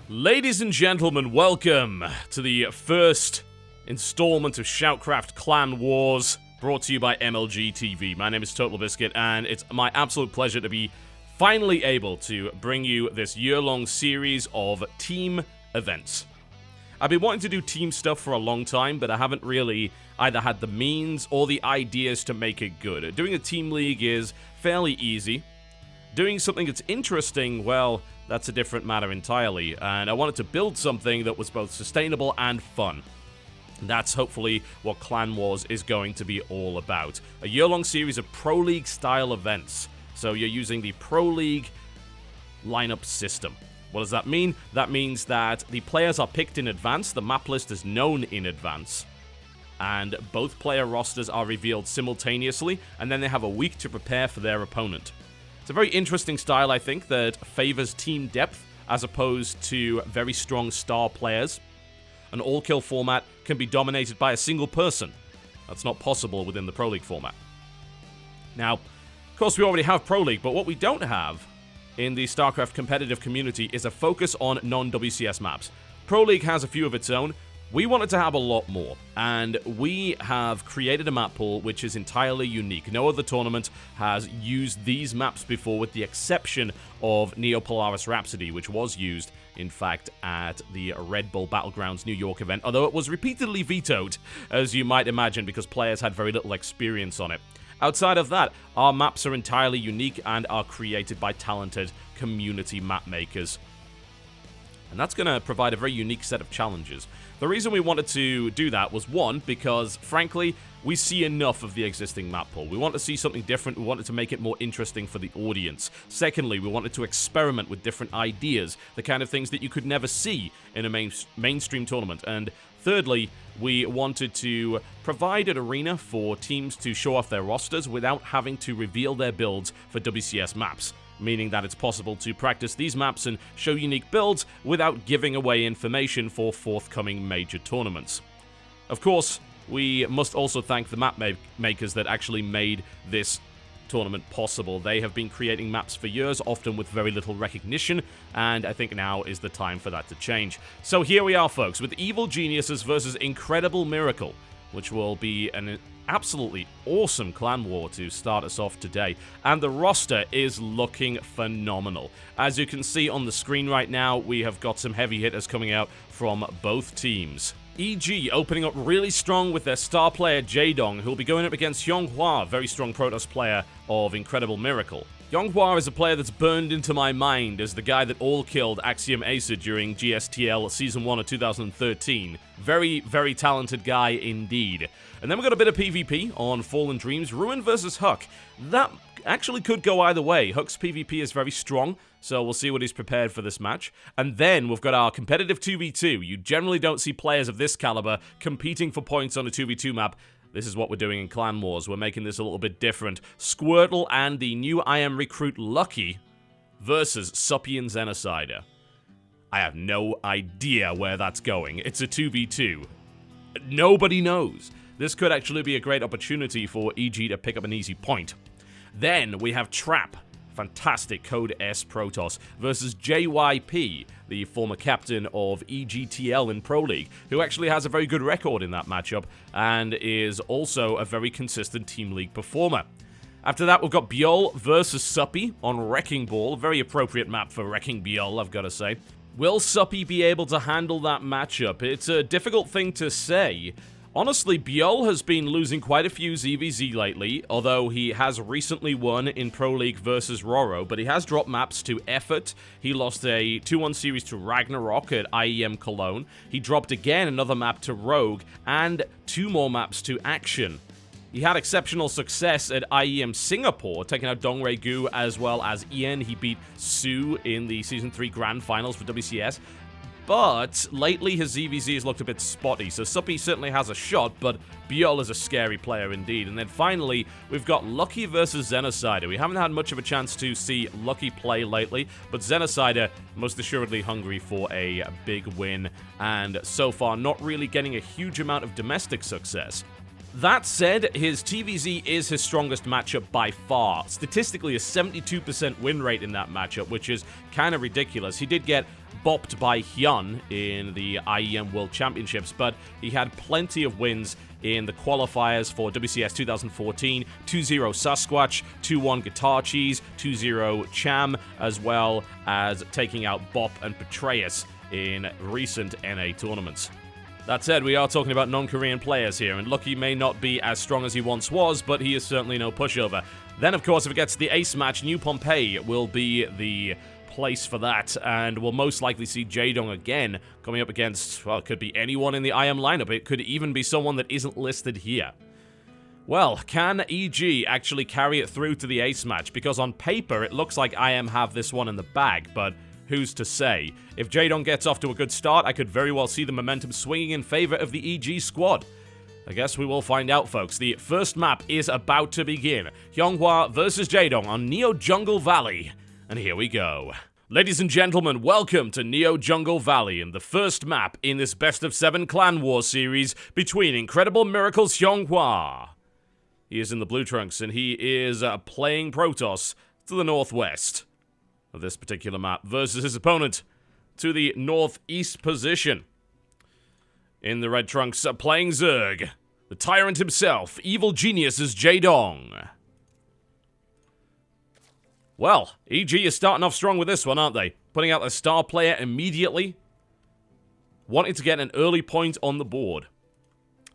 Ladies and gentlemen, welcome to the first installment of SHOUTCraft Clan Wars, brought to you by MLG TV. My name is TotalBiscuit, and it's my absolute pleasure to be finally able to bring you this year-long series of team events. I've been wanting to do team stuff for a long time, but I haven't really either had the means or the ideas to make it good. Doing a team league is fairly easy. Doing something that's interesting, well, that's a different matter entirely, and I wanted to build something that was both sustainable and fun. And that's hopefully what Clan Wars is going to be all about. A year-long series of Pro League-style events. So you're using the Pro League lineup system. What does that mean? That means that the players are picked in advance, the map list is known in advance, and both player rosters are revealed simultaneously, and then they have a week to prepare for their opponent. It's a very interesting style, I think, that favors team depth as opposed to very strong star players. An all-kill format can be dominated by a single person. That's not possible within the Pro League format. Now, of course, we already have Pro League, but what we don't have in the Starcraft competitive community is a focus on non-WCS maps. Pro League has a few of its own. We wanted to have a lot more, and we have created a map pool which is entirely unique. No other tournament has used these maps before, with the exception of Neopolis Rap City, which was used, in fact, at the Red Bull Battlegrounds New York event, although it was repeatedly vetoed, as you might imagine, because players had very little experience on it. Outside of that, our maps are entirely unique and are created by talented community map makers. And that's going to provide a very unique set of challenges. The reason we wanted to do that was, one, because, frankly, we see enough of the existing map pool. We want to see something different. We wanted to make it more interesting for the audience. Secondly, we wanted to experiment with different ideas, the kind of things that you could never see in a mainstream tournament. And thirdly, we wanted to provide an arena for teams to show off their rosters without having to reveal their builds for WCS maps, meaning that it's possible to practice these maps and show unique builds without giving away information for forthcoming major tournaments. Of course, we must also thank the map makers that actually made this tournament possible. They have been creating maps for years, often with very little recognition, and I think now is the time for that to change. So here we are, folks, with Evil Geniuses versus Incredible Miracle, which will be an absolutely awesome clan war to start us off today, and the roster is looking phenomenal. As you can see on the screen right now, we have got some heavy hitters coming out from both teams. EG opening up really strong with their star player Jaedong, who will be going up against Yonghua, very strong Protoss player of Incredible Miracle. Yonghua is a player that's burned into my mind as the guy that all-killed Axiom Acer during GSTL Season 1 of 2013. Very, very talented guy indeed. And then we've got a bit of PvP on Fallen Dreams, Ruin versus Huck. That actually could go either way. Huck's PvP is very strong, so we'll see what he's prepared for this match. And then we've got our competitive 2v2. You generally don't see players of this caliber competing for points on a 2v2 map. This is what we're doing in Clan Wars. We're making this a little bit different. Squirtle and the new IM recruit Lucky versus Suppy and Xenocider. I have no idea where that's going. It's a 2v2. Nobody knows. This could actually be a great opportunity for EG to pick up an easy point. Then we have Trap, fantastic Code S Protoss, versus JYP, the former captain of EGTL in Pro League, who actually has a very good record in that matchup and is also a very consistent Team League performer. After that, we've got Bjol versus Suppy on Wrecking Ball, very appropriate map for Wrecking Bjol, I've got to say. Will Suppy be able to handle that matchup? It's a difficult thing to say. Honestly, Bjol has been losing quite a few ZVZ lately, although he has recently won in Pro League versus Roro, but he has dropped maps to Effort. He lost a 2-1 series to Ragnarok at IEM Cologne. He dropped again another map to Rogue, and 2 more maps to Action. He had exceptional success at IEM Singapore, taking out Dongray Gu as well as Ian. He beat Su in the Season 3 Grand Finals for WCS. But lately his ZVZ has looked a bit spotty, so Suppy certainly has a shot, but Bjol is a scary player indeed. And then finally, we've got Lucky versus Xenocider. We haven't had much of a chance to see Lucky play lately, but Xenocider most assuredly hungry for a big win, and so far not really getting a huge amount of domestic success. That said, his TVZ is his strongest matchup by far. Statistically, a 72% win rate in that matchup, which is kind of ridiculous. He did get bopped by Hyun in the IEM World Championships, but he had plenty of wins in the qualifiers for WCS 2014, 2-0 Sasquatch, 2-1 Guitar Cheese, 2-0 Cham, as well as taking out Bop and Petraeus in recent NA tournaments. That said, we are talking about non-Korean players here, and Lucky may not be as strong as he once was, but he is certainly no pushover. Then, of course, if it gets to the ace match, New Pompeii will be the place for that, and we'll most likely see Jaedong again coming up against, well, it could be anyone in the IM lineup. It could even be someone that isn't listed here. Well, can EG actually carry it through to the ace match? Because on paper, it looks like IM have this one in the bag, but who's to say? If Jaedong gets off to a good start, I could very well see the momentum swinging in favor of the EG squad. I guess we will find out, folks. The first map is about to begin. Hyunghwa versus Jaedong on Neo Jungle Valley. And here we go. Ladies and gentlemen, welcome to Neo Jungle Valley and the first map in this Best of 7 Clan Wars series between Incredible Miracles Hyunghwa. He is in the blue trunks and he is playing Protoss to the northwest of this particular map versus his opponent to the northeast position. In the red trunks, playing Zerg, the tyrant himself, evil genius is Jaedong. Well, EG is starting off strong with this one, aren't they? Putting out a star player immediately, wanting to get an early point on the board.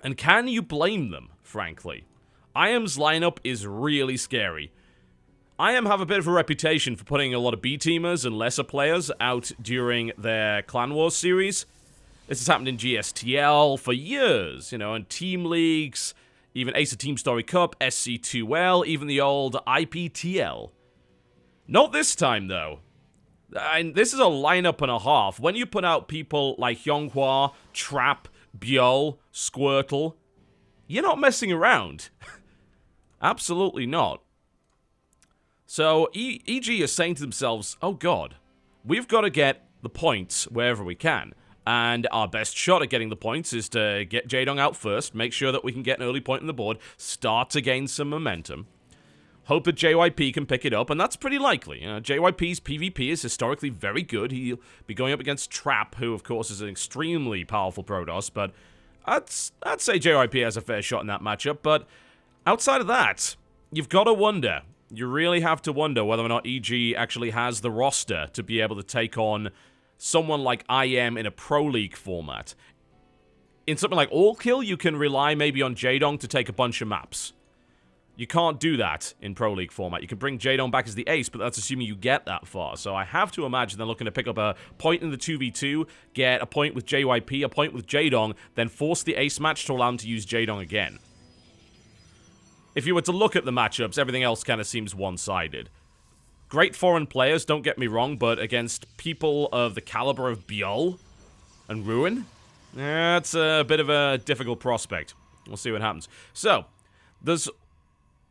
And can you blame them, frankly? IM's lineup is really scary. IM have a bit of a reputation for putting a lot of B-teamers and lesser players out during their Clan Wars series. This has happened in GSTL for years, you know, and team leagues, even Ace of Team Story Cup, SC2L, even the old IPTL. Not this time, though. And this is a lineup and a half. When you put out people like Hyunghwa, Trap, Byul, Squirtle, you're not messing around. Absolutely not. So, EG is saying to themselves, oh god, we've got to get the points wherever we can. And our best shot at getting the points is to get Jaedong out first, make sure that we can get an early point on the board, start to gain some momentum. Hope that JYP can pick it up, and that's pretty likely. You know, JYP's PvP is historically very good. He'll be going up against Trap, who, of course, is an extremely powerful Protoss, but I'd say JYP has a fair shot in that matchup. But outside of that, you've got to wonder. You really have to wonder whether or not EG actually has the roster to be able to take on someone like IM in a Pro League format. In something like All Kill, you can rely maybe on Jaedong to take a bunch of maps. You can't do that in Pro League format. You can bring Jaedong back as the ace, but that's assuming you get that far. So I have to imagine they're looking to pick up a point in the 2v2, get a point with JYP, a point with Jaedong, then force the ace match to allow them to use Jaedong again. If you were to look at the matchups, everything else kind of seems one-sided. Great foreign players, don't get me wrong, but against people of the caliber of Byul and Ruin, that's a bit of a difficult prospect. We'll see what happens. So, there's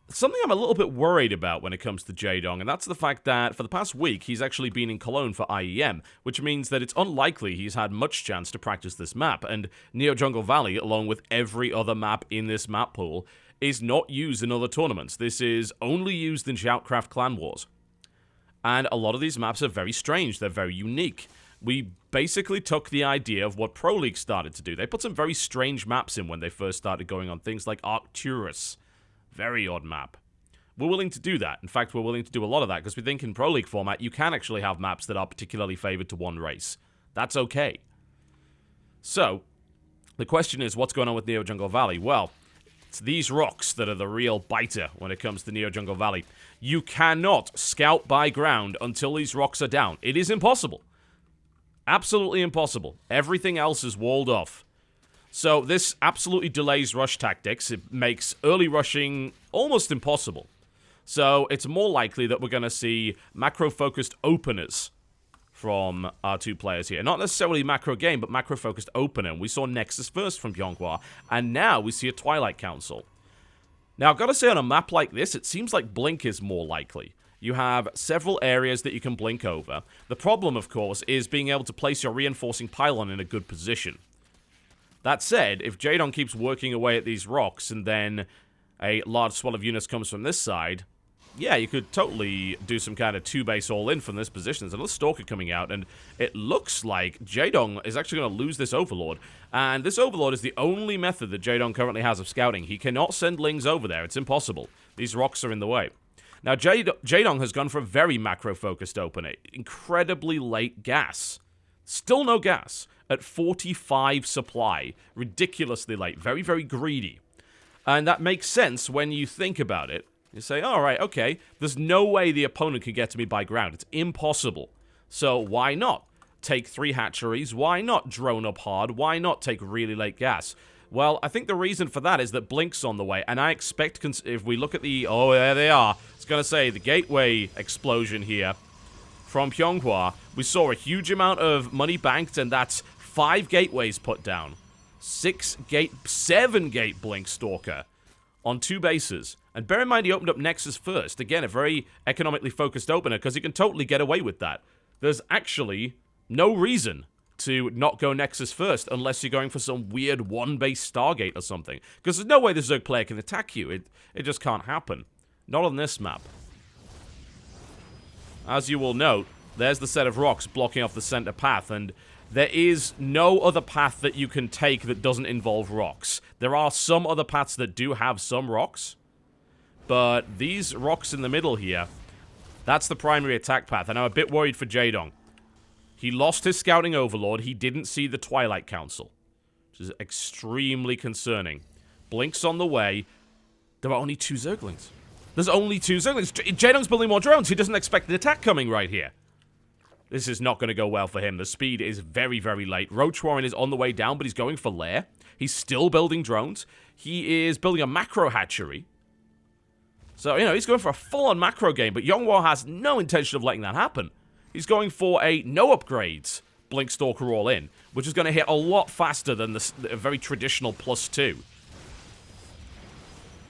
something I'm a little bit worried about when it comes to Jaedong, and that's the fact that for the past week, he's actually been in Cologne for IEM, which means that it's unlikely he's had much chance to practice this map, and Neo Jungle Valley, along with every other map in this map pool, is not used in other tournaments. This is only used in SHOUTCraft Clan Wars. And a lot of these maps are very strange, they're very unique. We basically took the idea of what Pro League started to do. They put some very strange maps in when they first started going on things like Arcturus. Very odd map. We're willing to do that. In fact, we're willing to do a lot of that because we think in Pro League format, you can actually have maps that are particularly favored to one race. That's okay. So, the question is, what's going on with Neo Jungle Valley? Well, it's these rocks that are the real biter when it comes to Neo Jungle Valley. You cannot scout by ground until these rocks are down. It is impossible. Absolutely impossible. Everything else is walled off. So this absolutely delays rush tactics. It makes early rushing almost impossible. So it's more likely that we're going to see macro-focused openers from our two players here. Not necessarily macro game, but macro-focused opener. We saw Nexus first from Hyunghwa, and now we see a Twilight Council. Now, I've got to say, on a map like this, it seems like Blink is more likely. You have several areas that you can blink over. The problem, of course, is being able to place your reinforcing pylon in a good position. That said, if Jaedong keeps working away at these rocks and then a large swell of units comes from this side, yeah, you could totally do some kind of 2-base all-in from this position. There's another Stalker coming out, and it looks like Jaedong is actually going to lose this Overlord. And this Overlord is the only method that Jaedong currently has of scouting. He cannot send Lings over there. It's impossible. These rocks are in the way. Now, Jaedong has gone for a very macro-focused opener. Incredibly late gas. Still no gas at 45 supply. Ridiculously late. Very, very greedy. And that makes sense when you think about it. You say, all right, okay, there's no way the opponent can get to me by ground. It's impossible. So why not take 3 hatcheries? Why not drone up hard? Why not take really late gas? Well, I think the reason for that is that Blink's on the way, and I expect, if we look at the, oh, there they are. It's going to say the gateway explosion here from Pyeonghwa. We saw a huge amount of money banked, and that's 5 gateways put down. 7 gate Blink Stalker on 2 bases. And bear in mind he opened up Nexus first. Again, a very economically focused opener, because he can totally get away with that. There's actually no reason to not go Nexus first unless you're going for some weird 1-base Stargate or something. Because there's no way the Zerg player can attack you. It just can't happen. Not on this map. As you will note, there's the set of rocks blocking off the center path, and there is no other path that you can take that doesn't involve rocks. There are some other paths that do have some rocks, but these rocks in the middle here, that's the primary attack path, and I'm a bit worried for Jaedong. He lost his Scouting Overlord, he didn't see the Twilight Council, which is extremely concerning. Blink's on the way. There are only 2 Zerglings. There's only 2 Zerglings. Jaedong's building more drones, he doesn't expect an attack coming right here. This is not going to go well for him. The speed is very, very late. Roach Warren is on the way down, but he's going for Lair. He's still building drones. He is building a macro hatchery. So, you know, he's going for a full-on macro game, but Yonghwa has no intention of letting that happen. He's going for a no upgrades Blink Stalker all-in, which is going to hit a lot faster than the very traditional +2.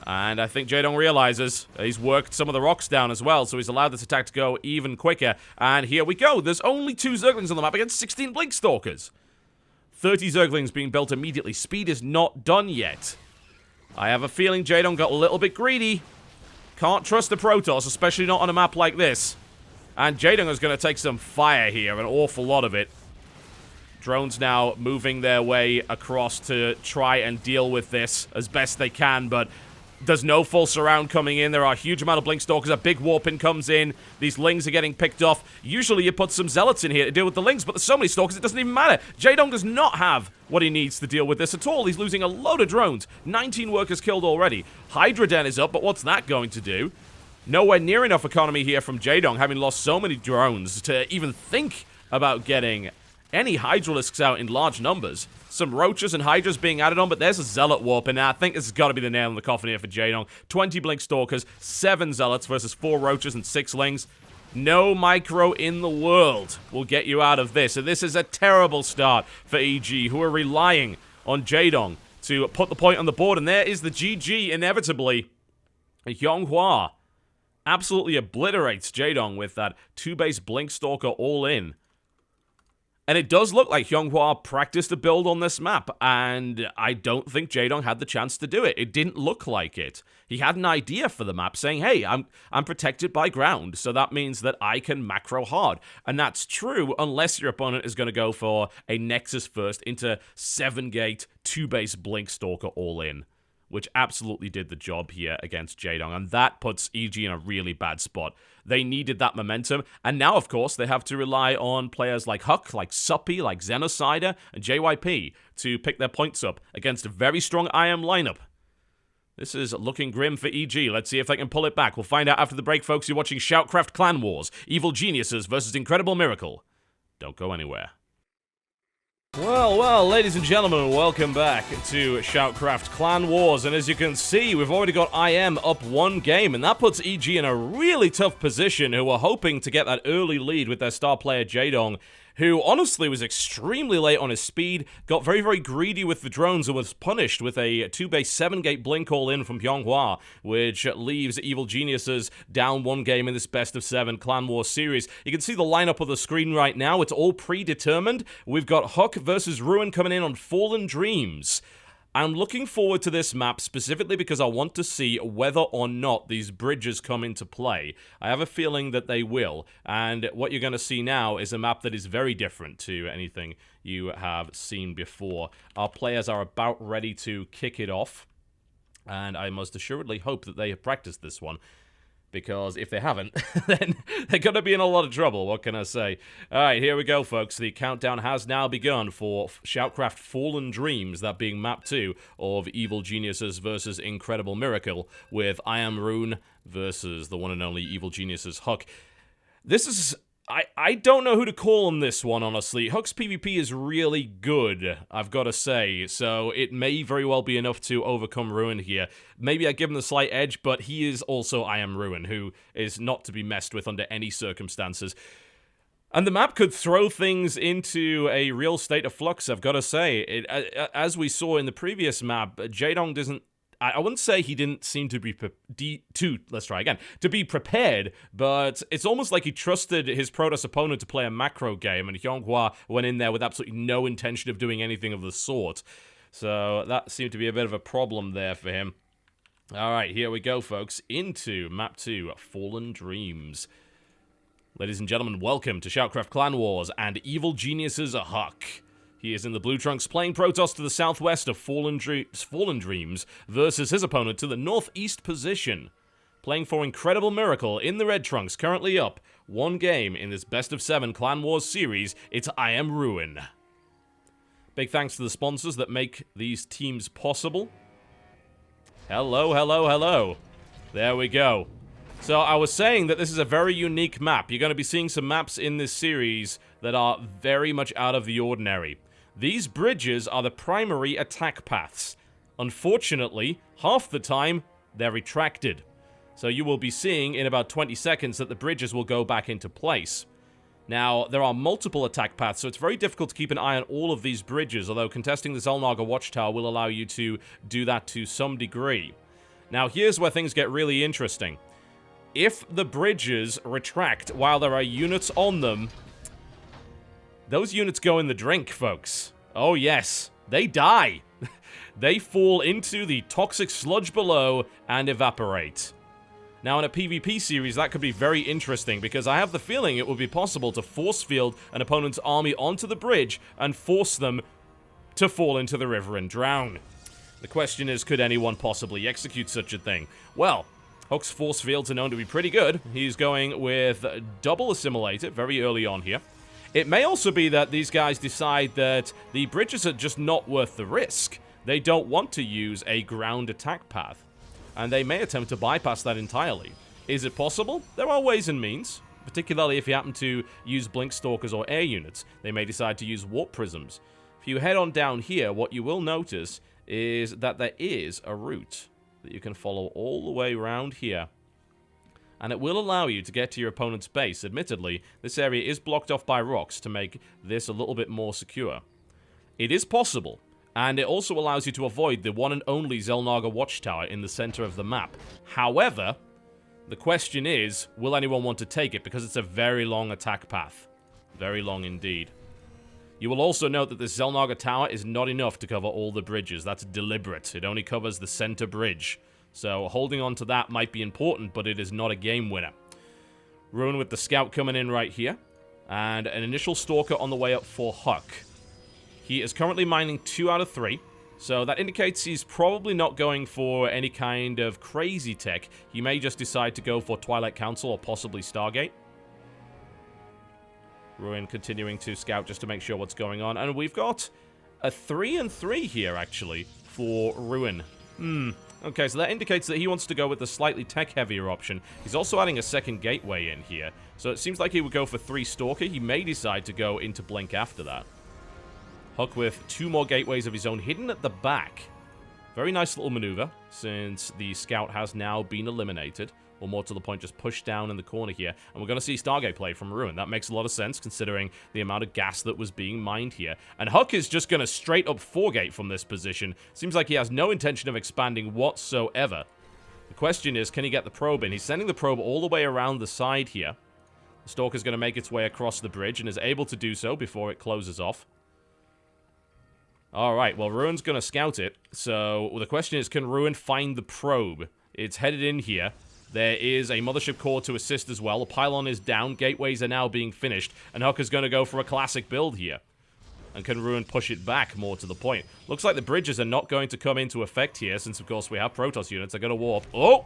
And I think Jaedong realizes he's worked some of the rocks down as well, so he's allowed this attack to go even quicker. And here we go. There's only 2 Zerglings on the map against 16 Blink Stalkers. 30 Zerglings being built immediately. Speed is not done yet. I have a feeling Jaedong got a little bit greedy. Can't trust the Protoss, especially not on a map like this. And Jaedong is going to take some fire here, an awful lot of it. Drones now moving their way across to try and deal with this as best they can, but there's no full surround coming in. There are a huge amount of Blink Stalkers. A big warp-in comes in. These Lings are getting picked off. Usually you put some Zealots in here to deal with the Lings, but there's so many Stalkers it doesn't even matter. Jaedong does not have what he needs to deal with this at all. He's losing a load of drones. 19 workers killed already. Hydra Den is up, but what's that going to do? Nowhere near enough economy here from Jaedong, having lost so many drones to even think about getting any Hydralisks out in large numbers. Some Roaches and Hydras being added on, but there's a Zealot warp, and I think this has got to be the nail in the coffin here for Jaedong. 20 Blink Stalkers, 7 Zealots versus 4 Roaches and 6 Lings. No micro in the world will get you out of this, and this is a terrible start for EG, who are relying on Jaedong to put the point on the board, and there is the GG, inevitably. Yonghwa absolutely obliterates Jaedong with that 2-base Blink Stalker all-in. And it does look like Yonghwa practiced a build on this map, and I don't think Jaedong had the chance to do it. It didn't look like it. He had an idea for the map, saying, hey, I'm protected by ground, so that means that I can macro hard. And that's true unless your opponent is going to go for a Nexus first into 7-gate, 2-base Blink Stalker all-in, which absolutely did the job here against Jaedong, and that puts EG in a really bad spot. They needed that momentum, and now, of course, they have to rely on players like Huck, like Suppy, like Xenocider, and JYP to pick their points up against a very strong IM lineup. This is looking grim for EG. Let's see if they can pull it back. We'll find out after the break, folks. You're watching SHOUTCraft Clan Wars, Evil Geniuses versus Incredible Miracle. Don't go anywhere. Well, ladies and gentlemen, welcome back to SHOUTCraft Clan Wars, and as you can see, we've already got IM up 1 game, and that puts EG in a really tough position, who are hoping to get that early lead with their star player Jaedong. who honestly was extremely late on his speed, got very, very greedy with the drones, and was punished with a 2-base 7-gate blink all-in from Pyonghua, which leaves Evil Geniuses down 1 game in this best of 7 Clan Wars series. You can see the lineup on the screen right now. It's all predetermined. We've got Huck versus Ruin coming in on Fallen Dreams. I'm looking forward to this map specifically because I want to see whether or not these bridges come into play. I have a feeling that they will, and what you're going to see now is a map that is very different to anything you have seen before. Our players are about ready to kick it off, and I most assuredly hope that they have practiced this one. Because if they haven't, then they're going to be in a lot of trouble, what can I say? Alright, here we go, folks. The countdown has now begun for Shoutcraft Fallen Dreams, that being map 2 of Evil Geniuses versus Incredible Miracle, with I Am Rune versus the one and only Evil Geniuses Huck. This is... I don't know who to call on this one, honestly. Huck's PvP is really good, I've got to say, so it may very well be enough to overcome Ruin here. Maybe I give him the slight edge, but he is also I Am Ruin, who is not to be messed with under any circumstances. And the map could throw things into a real state of flux, I've got to say. As we saw in the previous map, Jaedong doesn't... I wouldn't say he didn't seem to be to be prepared, but it's almost like he trusted his Protoss opponent to play a macro game, and Hyunghwa went in there with absolutely no intention of doing anything of the sort. So that seemed to be a bit of a problem there for him. Alright, here we go, folks, into map 2, Fallen Dreams. Ladies and gentlemen, welcome to Shoutcraft Clan Wars and Evil Geniuses Huck. He is in the blue trunks playing Protoss to the southwest of Fallen Dreams versus his opponent to the northeast position. Playing for Incredible Miracle in the red trunks, currently up 1 game in this best of 7 Clan Wars series, it's I Am Ruin. Big thanks to the sponsors that make these teams possible. Hello, hello, hello. There we go. So I was saying that this is a very unique map. You're going to be seeing some maps in this series that are very much out of the ordinary. These bridges are the primary attack paths. Unfortunately, half the time, they're retracted. So you will be seeing in about 20 seconds that the bridges will go back into place. Now, there are multiple attack paths, so it's very difficult to keep an eye on all of these bridges, although contesting the Xel'Naga Watchtower will allow you to do that to some degree. Now, here's where things get really interesting. If the bridges retract while there are units on them, those units go in the drink, folks. Oh yes, they die. They fall into the toxic sludge below and evaporate. Now in a PvP series, that could be very interesting, because I have the feeling it would be possible to force field an opponent's army onto the bridge and force them to fall into the river and drown. The question is, could anyone possibly execute such a thing? Well, Huck's force fields are known to be pretty good. He's going with double assimilator very early on here. It may also be that these guys decide that the bridges are just not worth the risk. They don't want to use a ground attack path, and they may attempt to bypass that entirely. Is it possible? There are ways and means, particularly if you happen to use Blink Stalkers or air units. They may decide to use Warp Prisms. If you head on down here, what you will notice is that there is a route that you can follow all the way around here. And it will allow you to get to your opponent's base. Admittedly, this area is blocked off by rocks to make this a little bit more secure. It is possible, and it also allows you to avoid the one and only Xel'Naga Watchtower in the center of the map. However, the question is, will anyone want to take it? Because it's a very long attack path. Very long indeed. You will also note that this Xel'Naga Tower is not enough to cover all the bridges. That's deliberate. It only covers the center bridge. So holding on to that might be important, but it is not a game winner. Ruin with the scout coming in right here. And an initial stalker on the way up for Huck. He is currently mining 2 out of 3. So that indicates he's probably not going for any kind of crazy tech. He may just decide to go for Twilight Council or possibly Stargate. Ruin continuing to scout just to make sure what's going on. And we've got a 3 and 3 here, actually, for Ruin. Okay, so that indicates that he wants to go with the slightly tech-heavier option. He's also adding a second gateway in here. So it seems like he would go for 3 Stalker. He may decide to go into Blink after that. Huck with 2 more gateways of his own hidden at the back. Very nice little maneuver, since the scout has now been eliminated. or more to the point, just push down in the corner here. And we're going to see Stargate play from Ruin. That makes a lot of sense, considering the amount of gas that was being mined here. And Huck is just going to straight up 4-gate from this position. Seems like he has no intention of expanding whatsoever. The question is, can he get the probe in? He's sending the probe all the way around the side here. The Stalker's going to make its way across the bridge and is able to do so before it closes off. Alright, well, Ruin's going to scout it. So the question is, can Ruin find the probe? It's headed in here. There is a mothership core to assist as well. The pylon is down. Gateways are now being finished. And Huck is going to go for a classic build here. And can Ruin push it back more to the point? Looks like the bridges are not going to come into effect here, since, of course, we have Protoss units. They're going to warp. Oh!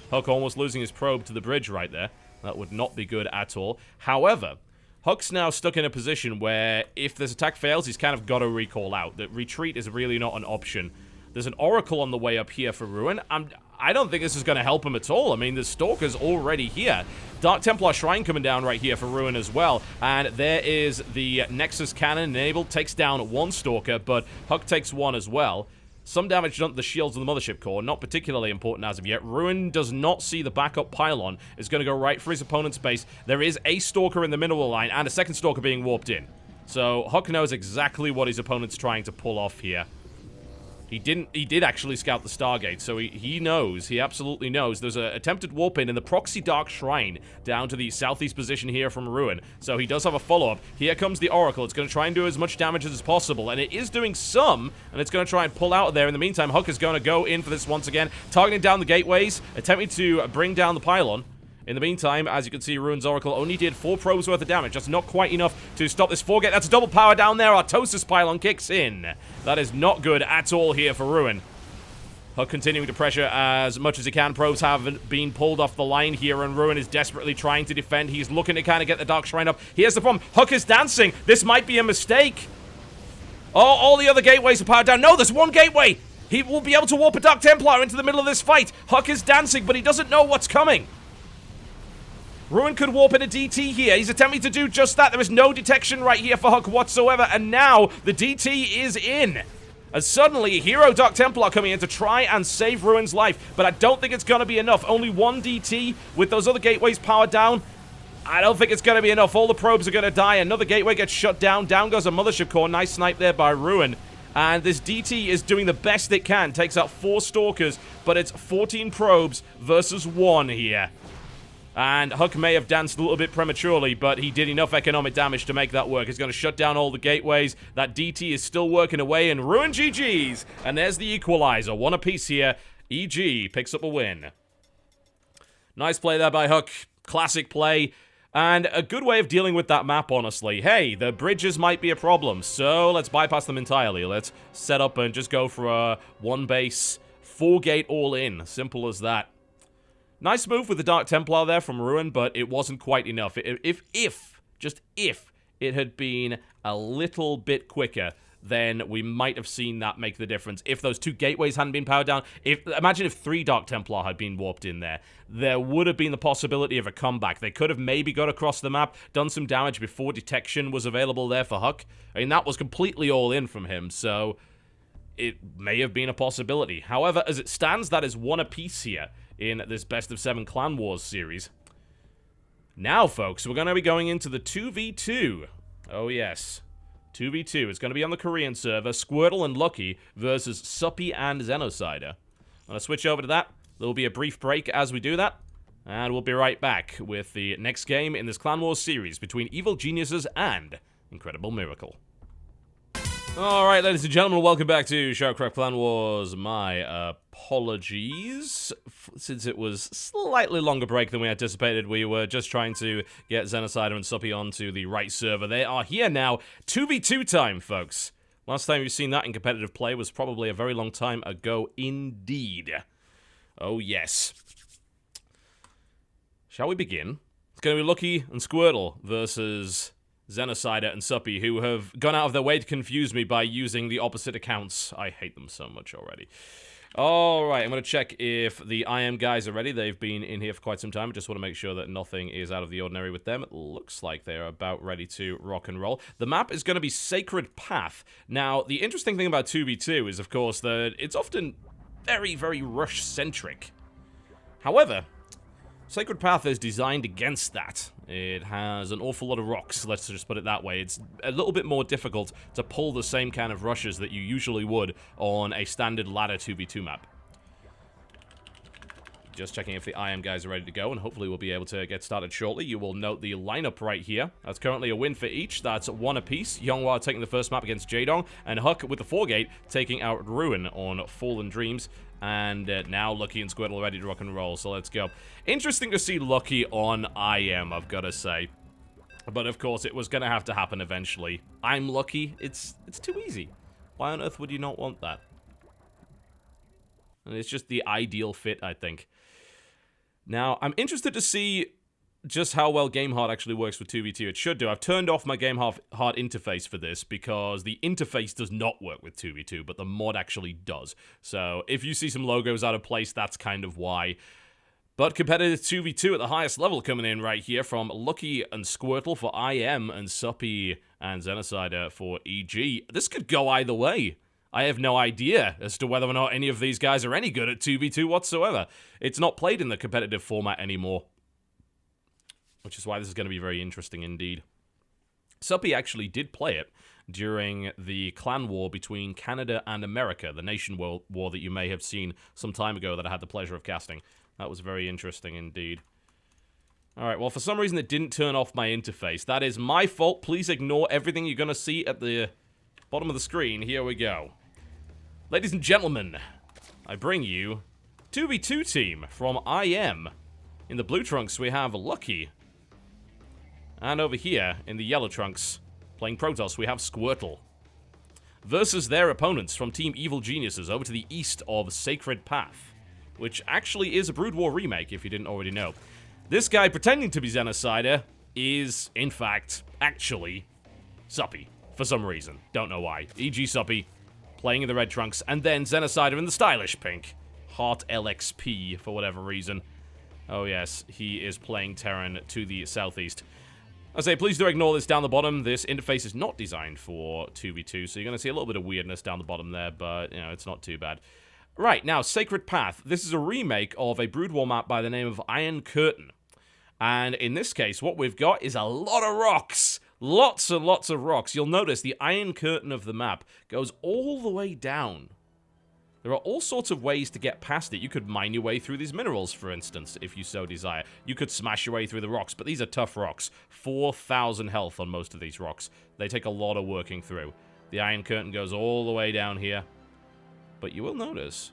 Huck almost losing his probe to the bridge right there. That would not be good at all. However, Huck's now stuck in a position where if this attack fails, he's kind of got to recall out. That retreat is really not an option. There's an Oracle on the way up here for Ruin. I don't think this is going to help him at all. I mean, the Stalker's already here. Dark Templar Shrine coming down right here for Ruin as well. And there is the Nexus Cannon enabled. Takes down one Stalker, but Huck takes one as well. Some damage done to the shields of the Mothership Core. Not particularly important as of yet. Ruin does not see the backup pylon. Is going to go right for his opponent's base. There is a Stalker in the mineral line and a second Stalker being warped in. So Huck knows exactly what his opponent's trying to pull off here. He did actually scout the Stargate, so he knows, he absolutely knows. There's an attempted warp in the Proxy Dark Shrine down to the southeast position here from Ruin. So he does have a follow-up. Here comes the Oracle. It's going to try and do as much damage as possible, and it is doing some, and it's going to try and pull out of there. In the meantime, Huck is going to go in for this once again, targeting down the gateways, attempting to bring down the pylon. In the meantime, as you can see, Ruin's Oracle only did 4 probes worth of damage. That's not quite enough to stop this 4-gate. That's a double power down there. Artosis pylon kicks in. That is not good at all here for Ruin. Huck continuing to pressure as much as he can. Probes have been pulled off the line here, and Ruin is desperately trying to defend. He's looking to kind of get the Dark Shrine up. Here's the problem. Huck is dancing. This might be a mistake. Oh, all the other gateways are powered down. No, there's one gateway. He will be able to warp a Dark Templar into the middle of this fight. Huck is dancing, but he doesn't know what's coming. Ruin could warp in a DT here. He's attempting to do just that. There is no detection right here for Huck whatsoever. And now the DT is in. And suddenly, Hero Dark Templar coming in to try and save Ruin's life. But I don't think it's going to be enough. Only one DT with those other gateways powered down. I don't think it's going to be enough. All the probes are going to die. Another gateway gets shut down. Down goes a Mothership Core. Nice snipe there by Ruin. And this DT is doing the best it can. Takes out 4 Stalkers. But it's 14 probes versus 1 here. And Huck may have danced a little bit prematurely, but he did enough economic damage to make that work. He's going to shut down all the gateways. That DT is still working away, and Ruin GG's. And there's the equalizer. 1 apiece here. EG picks up a win. Nice play there by Huck. Classic play. And a good way of dealing with that map, honestly. Hey, the bridges might be a problem, so let's bypass them entirely. Let's set up and just go for a 1-base, 4-gate all-in. Simple as that. Nice move with the Dark Templar there from Ruin, but it wasn't quite enough. Just if it had been a little bit quicker, then we might have seen that make the difference. If those 2 gateways hadn't been powered down, imagine if 3 Dark Templar had been warped in there. There would have been the possibility of a comeback. They could have maybe got across the map, done some damage before detection was available there for Huck. I mean, that was completely all in from him, so it may have been a possibility. However, as it stands, that is 1 apiece here in this Best of 7 Clan Wars series. Now, folks, we're going to be going into the 2v2. Oh, yes. 2v2. It's going to be on the Korean server. Squirtle and Lucky versus Suppy and Xenocider. I'm going to switch over to that. There will be a brief break as we do that. And we'll be right back with the next game in this Clan Wars series between Evil Geniuses and Incredible Miracle. Alright, ladies and gentlemen, welcome back to SHOUTCraft Clan Wars. My apologies, since it was slightly longer break than we anticipated. We were just trying to get Xenocider and Suppy onto the right server. They are here now. 2v2 time, folks. Last time you've seen that in competitive play was probably a very long time ago indeed. Oh, yes. Shall we begin? It's going to be Lucky and Squirtle versus Xenocider and Suppy, who have gone out of their way to confuse me by using the opposite accounts. I hate them so much already. Alright, I'm going to check if the IM guys are ready. They've been in here for quite some time. I just want to make sure that nothing is out of the ordinary with them. It looks like they're about ready to rock and roll. The map is going to be Sacred Path. Now, the interesting thing about 2v2 is, of course, that it's often very, very rush-centric. However, Sacred Path is designed against that. It has an awful lot of rocks, let's just put it that way. It's a little bit more difficult to pull the same kind of rushes that you usually would on a standard ladder 2v2 map. Just checking if the IM guys are ready to go, and hopefully we'll be able to get started shortly. You will note the lineup right here. That's currently a win for each. That's 1 apiece. Yonghwa taking the first map against Jaedong, and Huck with the 4-gate taking out Ruin on Fallen Dreams. And now Lucky and Squirtle are ready to rock and roll, so let's go. Interesting to see Lucky on IM, I've got to say. But of course, it was going to have to happen eventually. I'm Lucky. It's too easy. Why on earth would you not want that? And it's just the ideal fit, I think. Now, I'm interested to see just how well GameHard actually works with 2v2. It should do. I've turned off my GameHard interface for this because the interface does not work with 2v2, but the mod actually does. So if you see some logos out of place, that's kind of why. But competitive 2v2 at the highest level coming in right here from Lucky and Squirtle for IM and Suppy and Xenocider for EG. This could go either way. I have no idea as to whether or not any of these guys are any good at 2v2 whatsoever. It's not played in the competitive format anymore, which is why this is going to be very interesting indeed. Suppy actually did play it during the clan war between Canada and America, the nation war that you may have seen some time ago that I had the pleasure of casting. That was very interesting indeed. Alright, well, for some reason it didn't turn off my interface. That is my fault. Please ignore everything you're going to see at the bottom of the screen. Here we go. Ladies and gentlemen, I bring you 2v2 team from IM. In the blue trunks, we have Lucky. And over here, in the yellow trunks, playing Protoss, we have Squirtle. Versus their opponents from Team Evil Geniuses over to the east of Sacred Path, which actually is a Brood War remake, if you didn't already know. This guy pretending to be Xenocider is, in fact, actually Suppy, for some reason. Don't know why. E.g. Suppy, playing in the red trunks, and then Xenocider in the stylish pink. Heart LXP, for whatever reason. Oh yes, he is playing Terran to the southeast. I say, please do ignore this down the bottom. This interface is not designed for 2v2, so you're going to see a little bit of weirdness down the bottom there, but, you know, it's not too bad. Right, now, Sacred Path. This is a remake of a Brood War map by the name of Iron Curtain. And in this case, what we've got is a lot of rocks. Lots and lots of rocks. You'll notice the Iron Curtain of the map goes all the way down. There are all sorts of ways to get past it. You could mine your way through these minerals, for instance, if you so desire. You could smash your way through the rocks, but these are tough rocks. 4,000 health on most of these rocks. They take a lot of working through. The Iron Curtain goes all the way down here. But you will notice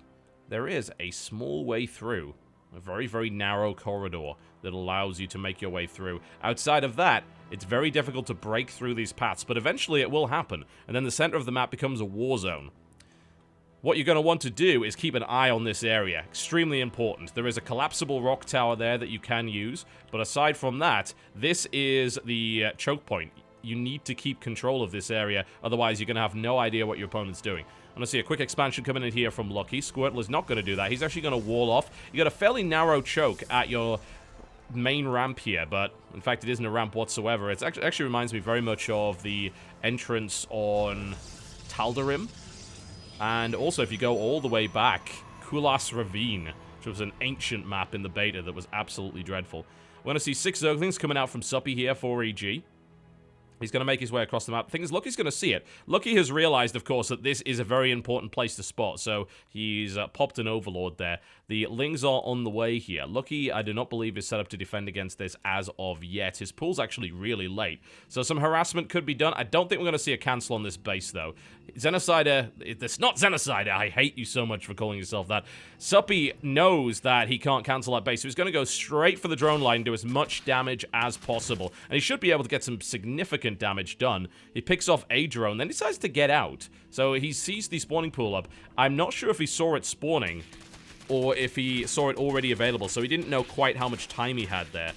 there is a small way through. A very, very narrow corridor that allows you to make your way through. Outside of that, it's very difficult to break through these paths, but eventually it will happen. And then the center of the map becomes a war zone. What you're going to want to do is keep an eye on this area. Extremely important. There is a collapsible rock tower there that you can use, but aside from that, this is the choke point. You need to keep control of this area, otherwise you're going to have no idea what your opponent's doing. I'm going to see a quick expansion coming in here from Lucky. Squirtle is not going to do that. He's actually going to wall off. You got a fairly narrow choke at your main ramp here, but in fact it isn't a ramp whatsoever. It actually reminds me very much of the entrance on Tal'Darim. And also, if you go all the way back, Kulas Ravine, which was an ancient map in the beta that was absolutely dreadful. We're going to see 6 Zerglings coming out from Suppy here for EG. He's going to make his way across the map. The thing is, Lucky's going to see it. Lucky has realized, of course, that this is a very important place to spot, so he's popped an Overlord there. The Lings are on the way here. Lucky, I do not believe, is set up to defend against this as of yet. His pool's actually really late, so some harassment could be done. I don't think we're going to see a cancel on this base, though. Xenocider, it's not Xenocider. I hate you so much for calling yourself that. Suppy knows that he can't cancel that base, so he's going to go straight for the drone line and do as much damage as possible. And he should be able to get some significant damage done. He picks off a drone, then decides to get out. So he sees the spawning pool up. I'm not sure if he saw it spawning or if he saw it already available, so he didn't know quite how much time he had there.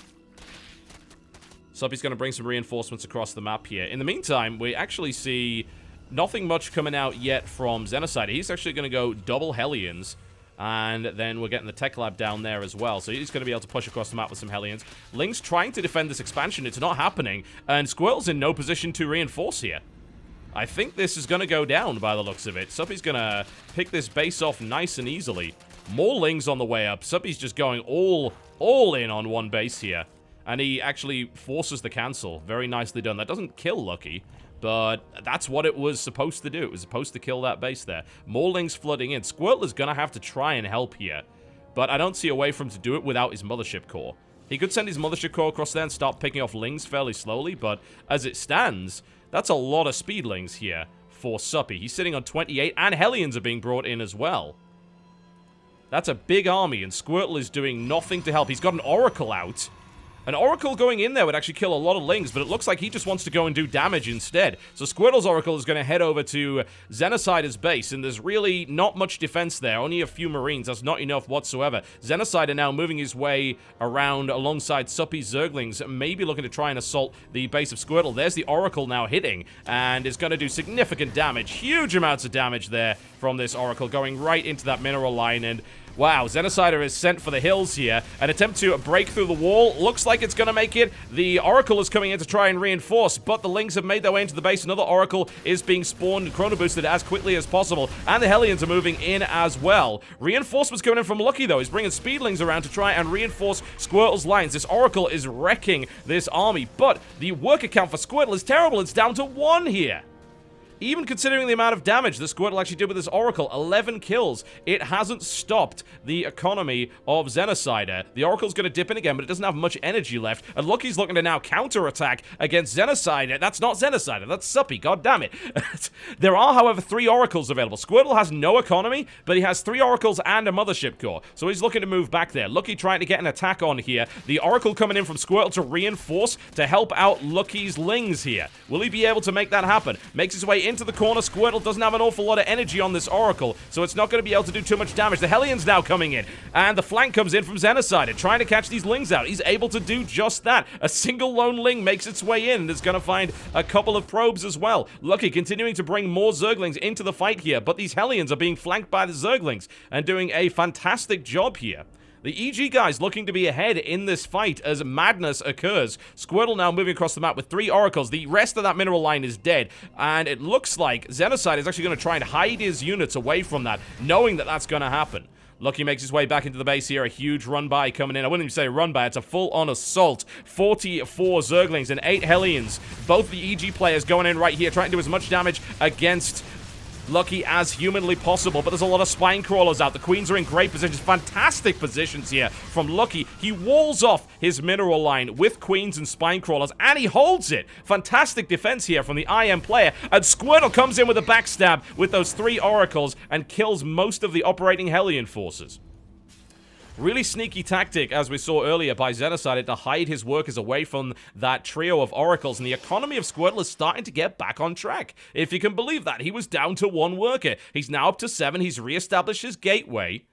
Suppy's going to bring some reinforcements across the map here. In the meantime, we actually see nothing much coming out yet from Xenocider. He's actually going to go double Hellions, and then we're getting the tech lab down there as well. So he's going to be able to push across the map with some Hellions. Link's trying to defend this expansion. It's not happening, and Squirtle's in no position to reinforce here. I think this is going to go down by the looks of it. Suppy's going to pick this base off nice and easily. More Lings on the way up. Suppy's just going all all in on one base here. And he actually forces the cancel. Very nicely done. That doesn't kill Lucky, but that's what it was supposed to do. It was supposed to kill that base there. More Lings flooding in. Squirtle is going to have to try and help here, but I don't see a way for him to do it without his Mothership Core. He could send his Mothership Core across there and start picking off Lings fairly slowly, but as it stands, that's a lot of Speedlings here for Suppy. He's sitting on 28, and Hellions are being brought in as well. That's a big army, and Squirtle is doing nothing to help. He's got an Oracle out. An Oracle going in there would actually kill a lot of Lings, but it looks like he just wants to go and do damage instead. So Squirtle's Oracle is going to head over to Xenocider's base, and there's really not much defense there. Only a few Marines. That's not enough whatsoever. Xenocider now moving his way around alongside Suppy's Zerglings, maybe looking to try and assault the base of Squirtle. There's the Oracle now hitting, and is going to do significant damage. Huge amounts of damage there from this Oracle, going right into that mineral line, and wow, Xenocider is sent for the hills here. An attempt to break through the wall. Looks like it's going to make it. The Oracle is coming in to try and reinforce, but the Lings have made their way into the base. Another Oracle is being spawned and chrono boosted as quickly as possible, and the Hellions are moving in as well. Reinforcements coming in from Lucky, though. He's bringing Speedlings around to try and reinforce Squirtle's lines. This Oracle is wrecking this army, but the worker count for Squirtle is terrible. It's down to 1 here. Even considering the amount of damage that Squirtle actually did with this Oracle, 11 kills, it hasn't stopped the economy of Xenocider. The Oracle's going to dip in again, but it doesn't have much energy left, and Lucky's looking to now counterattack against Xenocider. That's not Xenocider, that's Suppy, god damn it. There are, however, 3 Oracles available. Squirtle has no economy, but he has 3 Oracles and a Mothership Core, so he's looking to move back there. Lucky trying to get an attack on here. The Oracle coming in from Squirtle to reinforce, to help out Lucky's Lings here. Will he be able to make that happen? Makes his way into the corner. Squirtle doesn't have an awful lot of energy on this Oracle, so it's not going to be able to do too much damage. The Hellions now coming in, and the flank comes in from Xenocider, trying to catch these Lings out. He's able to do just that. A single lone Ling makes its way in, and is going to find a couple of probes as well. Lucky continuing to bring more Zerglings into the fight here, but these Hellions are being flanked by the Zerglings, and doing a fantastic job here. The EG guys looking to be ahead in this fight as madness occurs. Squirtle now moving across the map with 3 Oracles. The rest of that mineral line is dead, and it looks like Xenocider is actually going to try and hide his units away from that, knowing that that's going to happen. Lucky makes his way back into the base here. A huge run-by coming in. I wouldn't even say run-by. It's a full-on assault. 44 Zerglings and 8 Hellions. Both the EG players going in right here, trying to do as much damage against Lucky as humanly possible, but there's a lot of spine crawlers out. The queens are in great positions. Fantastic positions here from Lucky. He walls off his mineral line with queens and spine crawlers, and he holds it. Fantastic defense here from the IM player, and Squirtle comes in with a backstab with those 3 Oracles and kills most of the operating Hellion forces. Really sneaky tactic, as we saw earlier, by Xenocider to hide his workers away from that trio of Oracles, and the economy of Squirtle is starting to get back on track. If you can believe that, he was down to 1 worker. He's now up to 7. He's reestablished his gateway,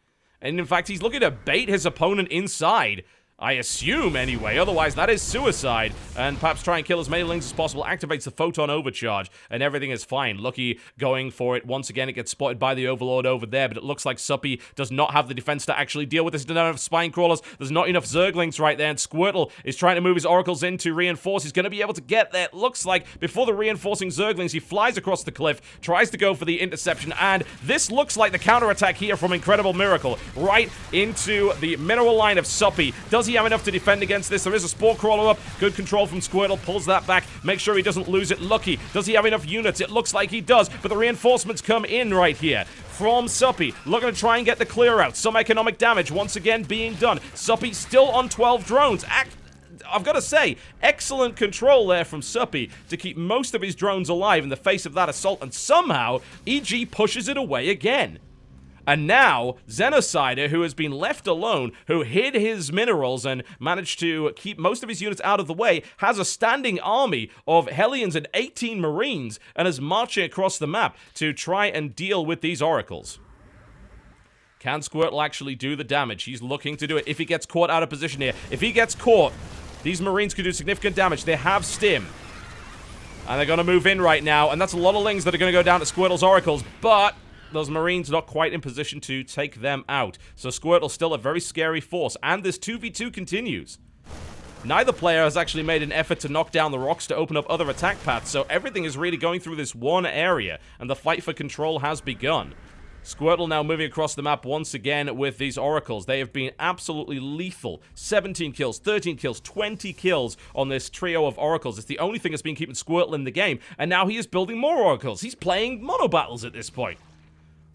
and in fact, he's looking to bait his opponent inside. I assume, anyway. Otherwise, that is suicide. And perhaps try and kill as many Lings as possible. Activates the Photon Overcharge, and everything is fine. Lucky going for it. Once again, it gets spotted by the Overlord over there, but it looks like Suppy does not have the defense to actually deal with this. There's not enough Spine Crawlers. There's not enough Zerglings right there, and Squirtle is trying to move his Oracles in to reinforce. He's going to be able to get there. It looks like before the reinforcing Zerglings, he flies across the cliff, tries to go for the interception, and this looks like the counterattack here from Incredible Miracle. Right into the mineral line of Suppy. Does he have enough to defend against this? There is a Spore Crawler up. Good control from Squirtle. Pulls that back. Make sure he doesn't lose it. Lucky. Does he have enough units? It looks like he does, but the reinforcements come in right here from Suppy. Looking to try and get the clear out. Some economic damage once again being done. Suppy still on 12 drones. I've got to say, excellent control there from Suppy to keep most of his drones alive in the face of that assault, and somehow EG pushes it away again. And now, Xenocider, who has been left alone, who hid his minerals and managed to keep most of his units out of the way, has a standing army of Hellions and 18 Marines and is marching across the map to try and deal with these Oracles. Can Squirtle actually do the damage? He's looking to do it if he gets caught out of position here. If he gets caught, these Marines could do significant damage. They have Stim. And they're going to move in right now, and that's a lot of Lings that are going to go down to Squirtle's Oracles, but those Marines not quite in position to take them out. So Squirtle's still a very scary force, and this 2v2 continues. Neither player has actually made an effort to knock down the rocks to open up other attack paths, so everything is really going through this one area, and the fight for control has begun. Squirtle now moving across the map once again with these oracles. They have been absolutely lethal. 17 kills, 13 kills, 20 kills on this trio of oracles. It's the only thing that's been keeping Squirtle in the game, and now he is building more oracles. He's playing mono battles at this point.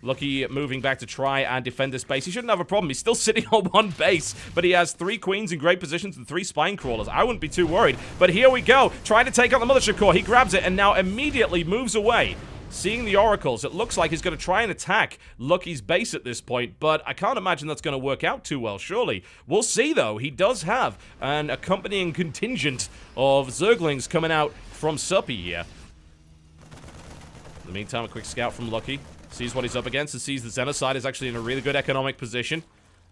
Lucky moving back to try and defend this base. He shouldn't have a problem. He's still sitting on one base, but he has 3 queens in great positions and 3 spine crawlers. I wouldn't be too worried, but here we go. Trying to take out the mothership core. He grabs it and now immediately moves away. Seeing the oracles, it looks like he's going to try and attack Lucky's base at this point, but I can't imagine that's going to work out too well, surely. We'll see, though. He does have an accompanying contingent of Zerglings coming out from Suppy here. In the meantime, a quick scout from Lucky. Sees what he's up against and sees the Xenocide is actually in a really good economic position.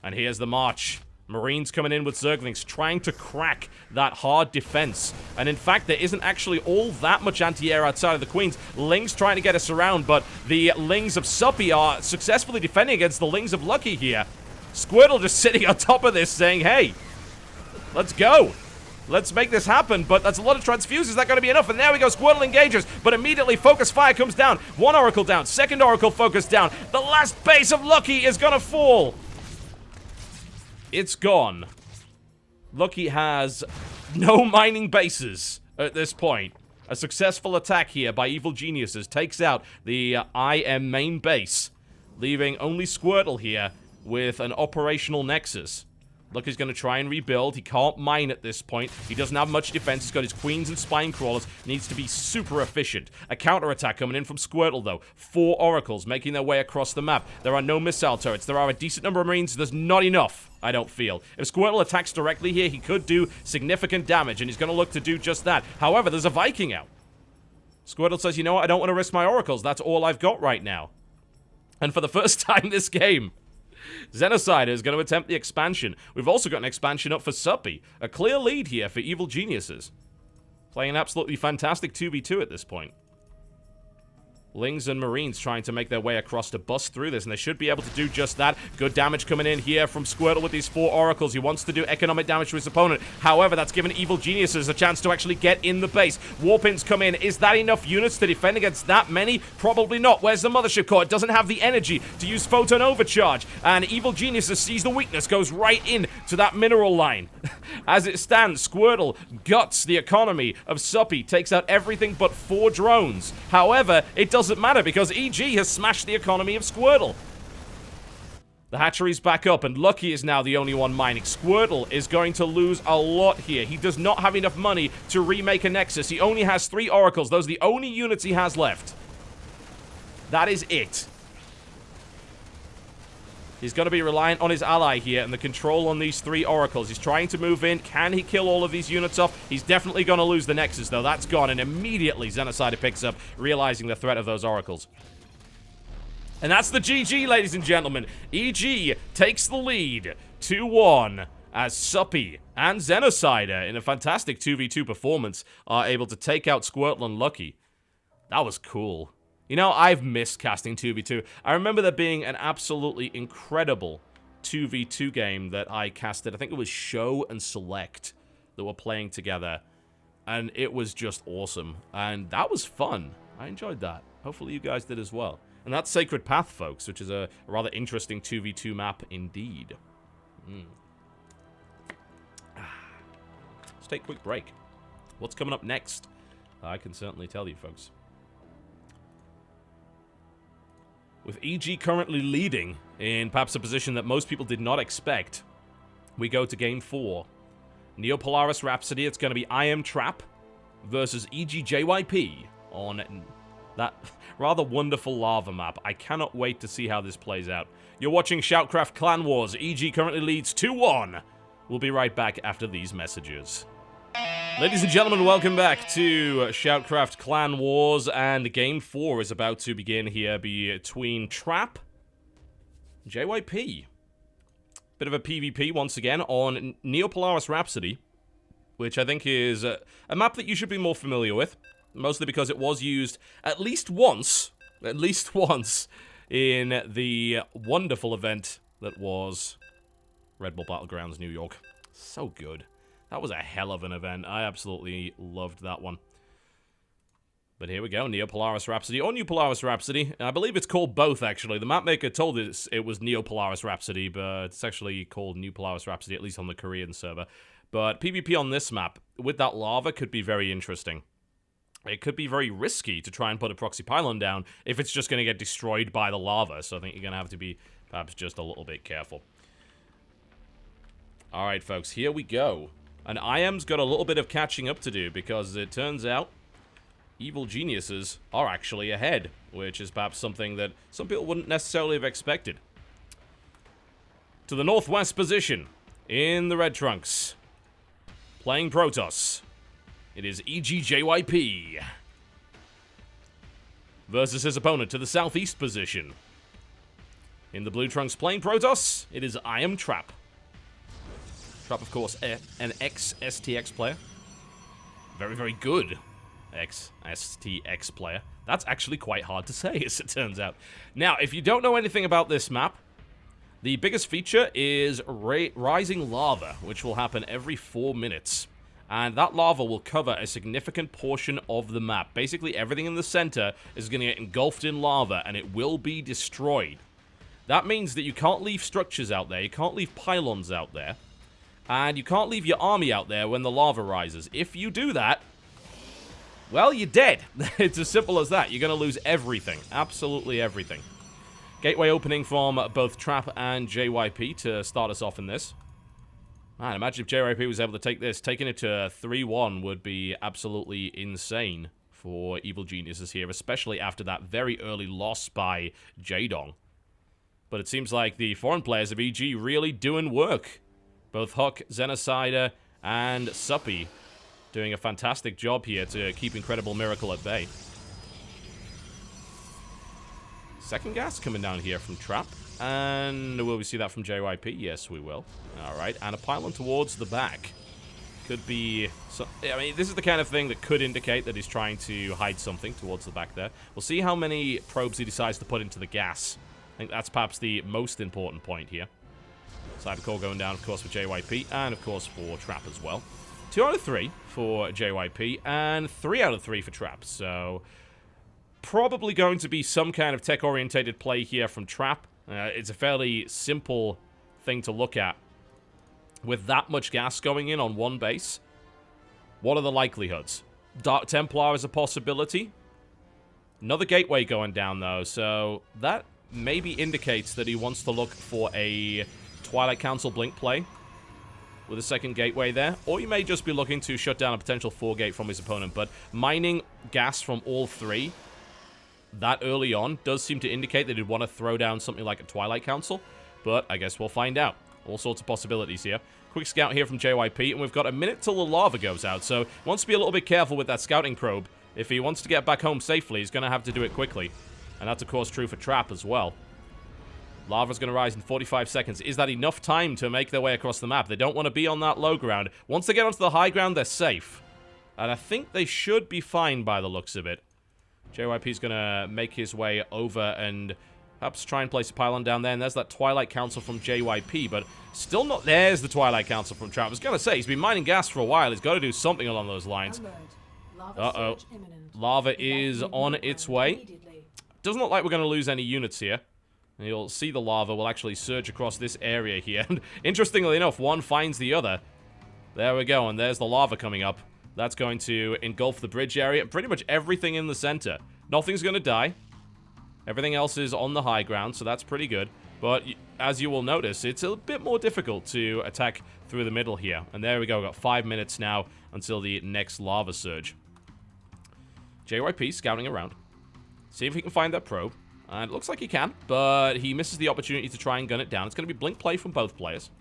And here's the march. Marines coming in with Zerglings, trying to crack that hard defense. And in fact, there isn't actually all that much anti-air outside of the Queens. Lings trying to get us around, but the Lings of Suppy are successfully defending against the Lings of Lucky here. Squirtle just sitting on top of this saying, hey, let's go. Let's make this happen, but that's a lot of transfuses. Is that going to be enough? And there we go, Squirtle engages, but immediately Focus Fire comes down. 1 Oracle down, 2nd Oracle Focus down. The last base of Lucky is going to fall. It's gone. Lucky has no mining bases at this point. A successful attack here by Evil Geniuses takes out the IM main base, leaving only Squirtle here with an operational Nexus. Lucky's going to try and rebuild. He can't mine at this point. He doesn't have much defense. He's got his queens and spine crawlers. Needs to be super efficient. A counterattack coming in from Squirtle, though. 4 oracles making their way across the map. There are no missile turrets. There are a decent number of marines. There's not enough, I don't feel. If Squirtle attacks directly here, he could do significant damage, and he's going to look to do just that. However, there's a Viking out. Squirtle says, you know what? I don't want to risk my oracles. That's all I've got right now. And for the first time this game, Xenocide is going to attempt the expansion. We've also got an expansion up for Suppy. A clear lead here for Evil Geniuses. Playing an absolutely fantastic 2v2 at this point. Lings and Marines trying to make their way across to bust through this, and they should be able to do just that. Good damage coming in here from Squirtle with these 4 oracles. He wants to do economic damage to his opponent. However, that's given Evil Geniuses a chance to actually get in the base. Warpins come in. Is that enough units to defend against that many? Probably not. Where's the mothership core? It doesn't have the energy to use Photon Overcharge, and Evil Geniuses sees the weakness, goes right in to that mineral line. As it stands, Squirtle guts the economy of Suppy, takes out everything but 4 drones. However, it doesn't matter because EG has smashed the economy of Squirtle. The hatchery's back up, and Lucky is now the only one mining. Squirtle is going to lose a lot here. He does not have enough money to remake a Nexus. He only has 3 oracles. Those are the only units he has left. That is it. He's going to be reliant on his ally here and the control on these 3 oracles. He's trying to move in. Can he kill all of these units off? He's definitely going to lose the Nexus, though. That's gone, and immediately Xenocide picks up, realizing the threat of those oracles. And that's the GG, ladies and gentlemen. EG takes the lead 2-1 as Suppy and Xenocide, in a fantastic 2v2 performance, are able to take out Squirtle and Lucky. That was cool. You know, I've missed casting 2v2. I remember there being an absolutely incredible 2v2 game that I casted. I think it was Show and Select that were playing together. And it was just awesome. And that was fun. I enjoyed that. Hopefully you guys did as well. And that's Sacred Path, folks, which is a rather interesting 2v2 map indeed. Let's take a quick break. What's coming up next? I can certainly tell you, folks. With EG currently leading in perhaps a position that most people did not expect, we go to Game 4. Neopolis Rap City, it's going to be I Am Trap versus EGJYP on that rather wonderful lava map. I cannot wait to see how this plays out. You're watching SHOUTCraft Clan Wars. EG currently leads 2-1. We'll be right back after these messages. Ladies and gentlemen, welcome back to SHOUTCraft Clan Wars, and Game 4 is about to begin here between Trap and JYP. Bit of a PvP once again on Neopolis Rap City, which I think is a map that you should be more familiar with, mostly because it was used at least once in the wonderful event that was Red Bull Battlegrounds New York. So good. That was a hell of an event. I absolutely loved that one. But here we go, Neopolis Rap City, or New Polaris Rap City. I believe it's called both, actually. The mapmaker told us it was Neopolis Rap City, but it's actually called New Polaris Rap City, at least on the Korean server. But PvP on this map, with that lava, could be very interesting. It could be very risky to try and put a proxy pylon down if it's just going to get destroyed by the lava, so I think you're going to have to be perhaps just a little bit careful. Alright, folks, here we go. And IM's got a little bit of catching up to do, because it turns out evil geniuses are actually ahead, which is perhaps something that some people wouldn't necessarily have expected. To the northwest position, in the red trunks, playing Protoss, it is EGJYP versus his opponent to the southeast position. In the blue trunks playing Protoss, it is Trap. Trap, of course, an ex-STX player. Very, very good ex-STX player. That's actually quite hard to say, as it turns out. Now, if you don't know anything about this map, the biggest feature is rising lava, which will happen every 4 minutes. And that lava will cover a significant portion of the map. Basically, everything in the center is going to get engulfed in lava, and it will be destroyed. That means that you can't leave structures out there, you can't leave pylons out there, and you can't leave your army out there when the lava rises. If you do that, well, you're dead. It's as simple as that. You're going to lose everything. Absolutely everything. Gateway opening from both Trap and JYP to start us off in this. Man, imagine if JYP was able to take this. Taking it to 3-1 would be absolutely insane for Evil Geniuses here, especially after that very early loss by Jaedong. But it seems like the foreign players of EG really doing work. Both Huck, Xenocider, and Suppy doing a fantastic job here to keep Incredible Miracle at bay. Second gas coming down here from Trap. And will we see that from JYP? Yes, we will. Alright, and a pylon towards the back. Could be... I mean, this is the kind of thing that could indicate that he's trying to hide something towards the back there. We'll see how many probes he decides to put into the gas. I think that's perhaps the most important point here. Cyber core going down, of course, for JYP, and of course for Trap as well. 2 out of 3 for JYP, and 3 out of 3 for Trap, so probably going to be some kind of tech-orientated play here from Trap. It's a fairly simple thing to look at. With that much gas going in on one base, what are the likelihoods? Dark Templar is a possibility. Another gateway going down, though, so that maybe indicates that he wants to look for a Twilight Council Blink play with a second gateway there, or he may just be looking to shut down a potential 4-gate from his opponent, but mining gas from all 3 that early on does seem to indicate that he'd want to throw down something like a Twilight Council, but I guess we'll find out. All sorts of possibilities here. Quick scout here from JYP, and we've got a minute till the lava goes out, so he wants to be a little bit careful with that scouting probe. If he wants to get back home safely, he's going to have to do it quickly, and that's of course true for Trap as well. Lava's going to rise in 45 seconds. Is that enough time to make their way across the map? They don't want to be on that low ground. Once they get onto the high ground, they're safe. And I think they should be fine by the looks of it. JYP's going to make his way over and perhaps try and place a pylon down there. And there's that Twilight Council from JYP, but still not... There's the Twilight Council from Trap. I was going to say, he's been mining gas for a while. He's got to do something along those lines. Uh-oh. Lava is on its way. Doesn't look like we're going to lose any units here. And you'll see the lava will actually surge across this area here. And interestingly enough, one finds the other. There we go, and there's the lava coming up. That's going to engulf the bridge area. Pretty much everything in the center. Nothing's going to die. Everything else is on the high ground, so that's pretty good. But as you will notice, it's a bit more difficult to attack through the middle here. And there we go, we've got 5 minutes now until the next lava surge. JYP scouting around. See if he can find that probe. And it looks like he can, but he misses the opportunity to try and gun it down. It's going to be blink play from both players.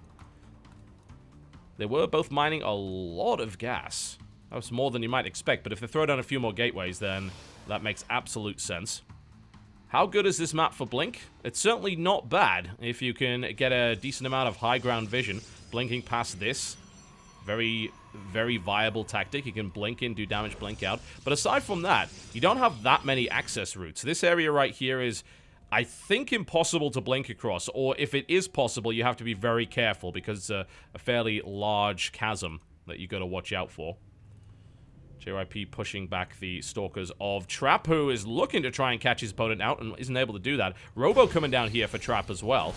They were both mining a lot of gas. That was more than you might expect, but if they throw down a few more gateways, then that makes absolute sense. How good is this map for blink? It's certainly not bad if you can get a decent amount of high ground vision. Blinking past this, very, very viable tactic. You can blink in, do damage, blink out. But aside from that, you don't have that many access routes. This area right here is, I think, impossible to blink across. Or if it is possible, you have to be very careful because it's a fairly large chasm that you got to watch out for. JYP pushing back the Stalkers of Trap, who is looking to try and catch his opponent out and isn't able to do that. Robo coming down here for Trap as well.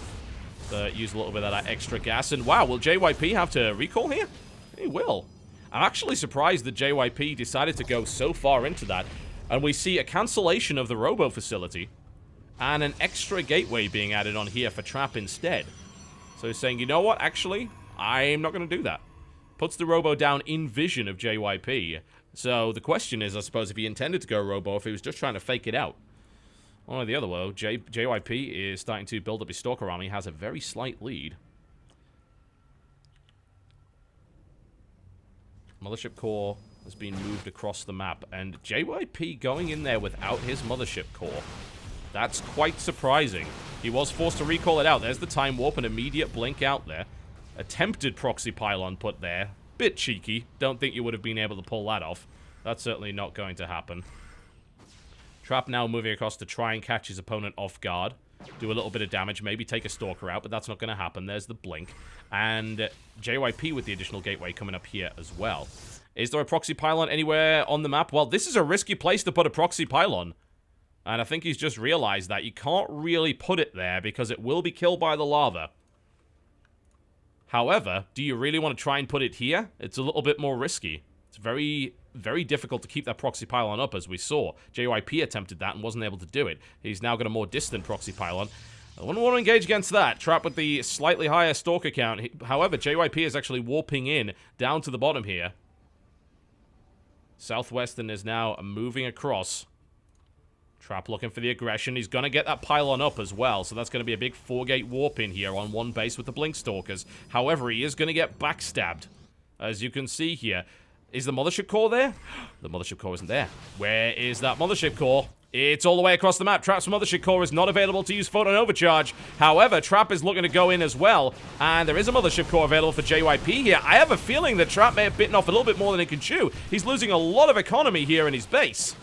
Use a little bit of that extra gas. And wow, will JYP have to recall here? He will. I'm actually surprised that JYP decided to go so far into that. And we see a cancellation of the Robo facility and an extra gateway being added on here for Trap instead. So he's saying, you know what, actually, I'm not going to do that. Puts the Robo down in vision of JYP. So the question is, I suppose, if he intended to go Robo, if he was just trying to fake it out. One or the other, though, JYP is starting to build up his Stalker army. He has a very slight lead. Mothership Core has been moved across the map, and JYP going in there without his Mothership Core. That's quite surprising. He was forced to recall it out. There's the Time Warp, an immediate blink out there. Attempted proxy pylon put there. Bit cheeky. Don't think you would have been able to pull that off. That's certainly not going to happen. Trap now moving across to try and catch his opponent off guard. Do a little bit of damage, maybe take a Stalker out, but that's not going to happen. There's the blink. And JYP with the additional gateway coming up here as well. Is there a proxy pylon anywhere on the map? Well, this is a risky place to put a proxy pylon. And I think he's just realized that you can't really put it there because it will be killed by the lava. However, do you really want to try and put it here? It's a little bit more risky. It's very, very difficult to keep that proxy pylon up, as we saw. JYP attempted that and wasn't able to do it. He's now got a more distant proxy pylon. I wouldn't want to engage against that. Trap with the slightly higher Stalker count. However, JYP is actually warping in down to the bottom here. Southwestern is now moving across. Trap looking for the aggression. He's going to get that pylon up as well, so that's going to be a big 4-gate warp in here on one base with the Blink Stalkers. However, he is going to get backstabbed, as you can see here. Is the Mothership Core there? The Mothership Core isn't there. Where is that Mothership Core? It's all the way across the map. Trap's Mothership Core is not available to use Photon Overcharge. However, Trap is looking to go in as well, and there is a Mothership Core available for JYP here. I have a feeling that Trap may have bitten off a little bit more than he can chew. He's losing a lot of economy here in his base.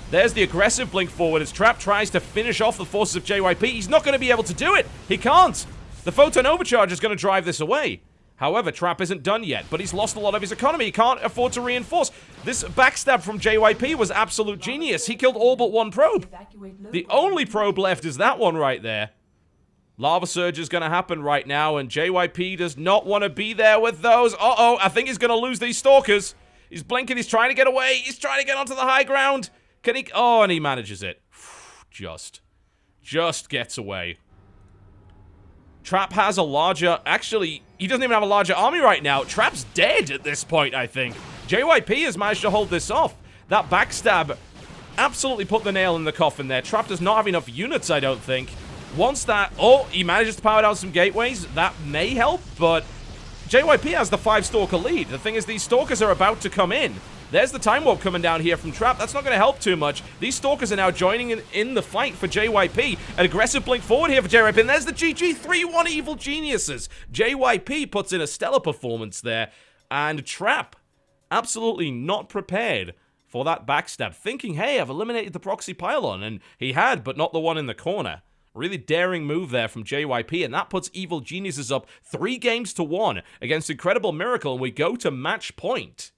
There's the aggressive blink forward as Trap tries to finish off the forces of JYP. He's not going to be able to do it. He can't. The Photon Overcharge is going to drive this away. However, Trap isn't done yet, but he's lost a lot of his economy. He can't afford to reinforce. This backstab from JYP was absolute genius. He killed all but one probe. The only probe left is that one right there. Lava Surge is going to happen right now, and JYP does not want to be there with those. Uh-oh, I think he's going to lose these Stalkers. He's blinking. He's trying to get away. He's trying to get onto the high ground. Can he? Oh, and he manages it. Just gets away. Trap has a larger... Actually, he doesn't even have a larger army right now. Trap's dead at this point, I think. JYP has managed to hold this off. That backstab absolutely put the nail in the coffin there. Trap does not have enough units, I don't think. Once that... Oh, he manages to power down some gateways. That may help, but JYP has the 5-Stalker lead. The thing is, these Stalkers are about to come in. There's the Time Warp coming down here from Trap. That's not going to help too much. These Stalkers are now joining in the fight for JYP. An aggressive blink forward here for JYP. And there's the GG 3-1 Evil Geniuses. JYP puts in a stellar performance there. And Trap, absolutely not prepared for that backstab. Thinking, hey, I've eliminated the proxy pylon. And he had, but not the one in the corner. Really daring move there from JYP, and that puts Evil Geniuses up 3-1 against Incredible Miracle, and we go to match point.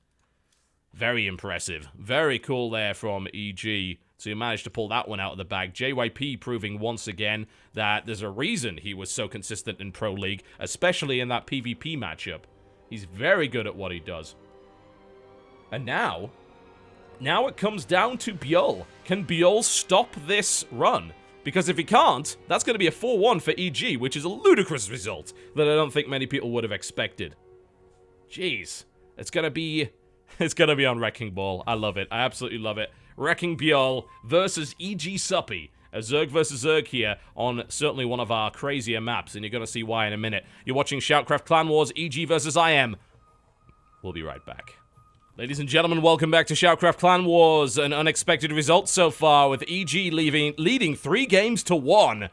Very impressive. Very cool there from EG. So you managed to pull that one out of the bag. JYP proving once again that there's a reason he was so consistent in Pro League, especially in that PvP matchup. He's very good at what he does. And now it comes down to Bjol. Can Bjol stop this run? Because if he can't, that's going to be a 4-1 for EG, which is a ludicrous result that I don't think many people would have expected. Jeez. It's going to be on Wrecking Ball. I love it. I absolutely love it. Wrecking Bjol versus EG Suppy. A Zerg versus Zerg here on certainly one of our crazier maps, and you're going to see why in a minute. You're watching SHOUTCraft Clan Wars, EG versus IM. We'll be right back. Ladies and gentlemen, welcome back to SHOUTCraft Clan Wars. An unexpected result so far, with EG leading 3-1.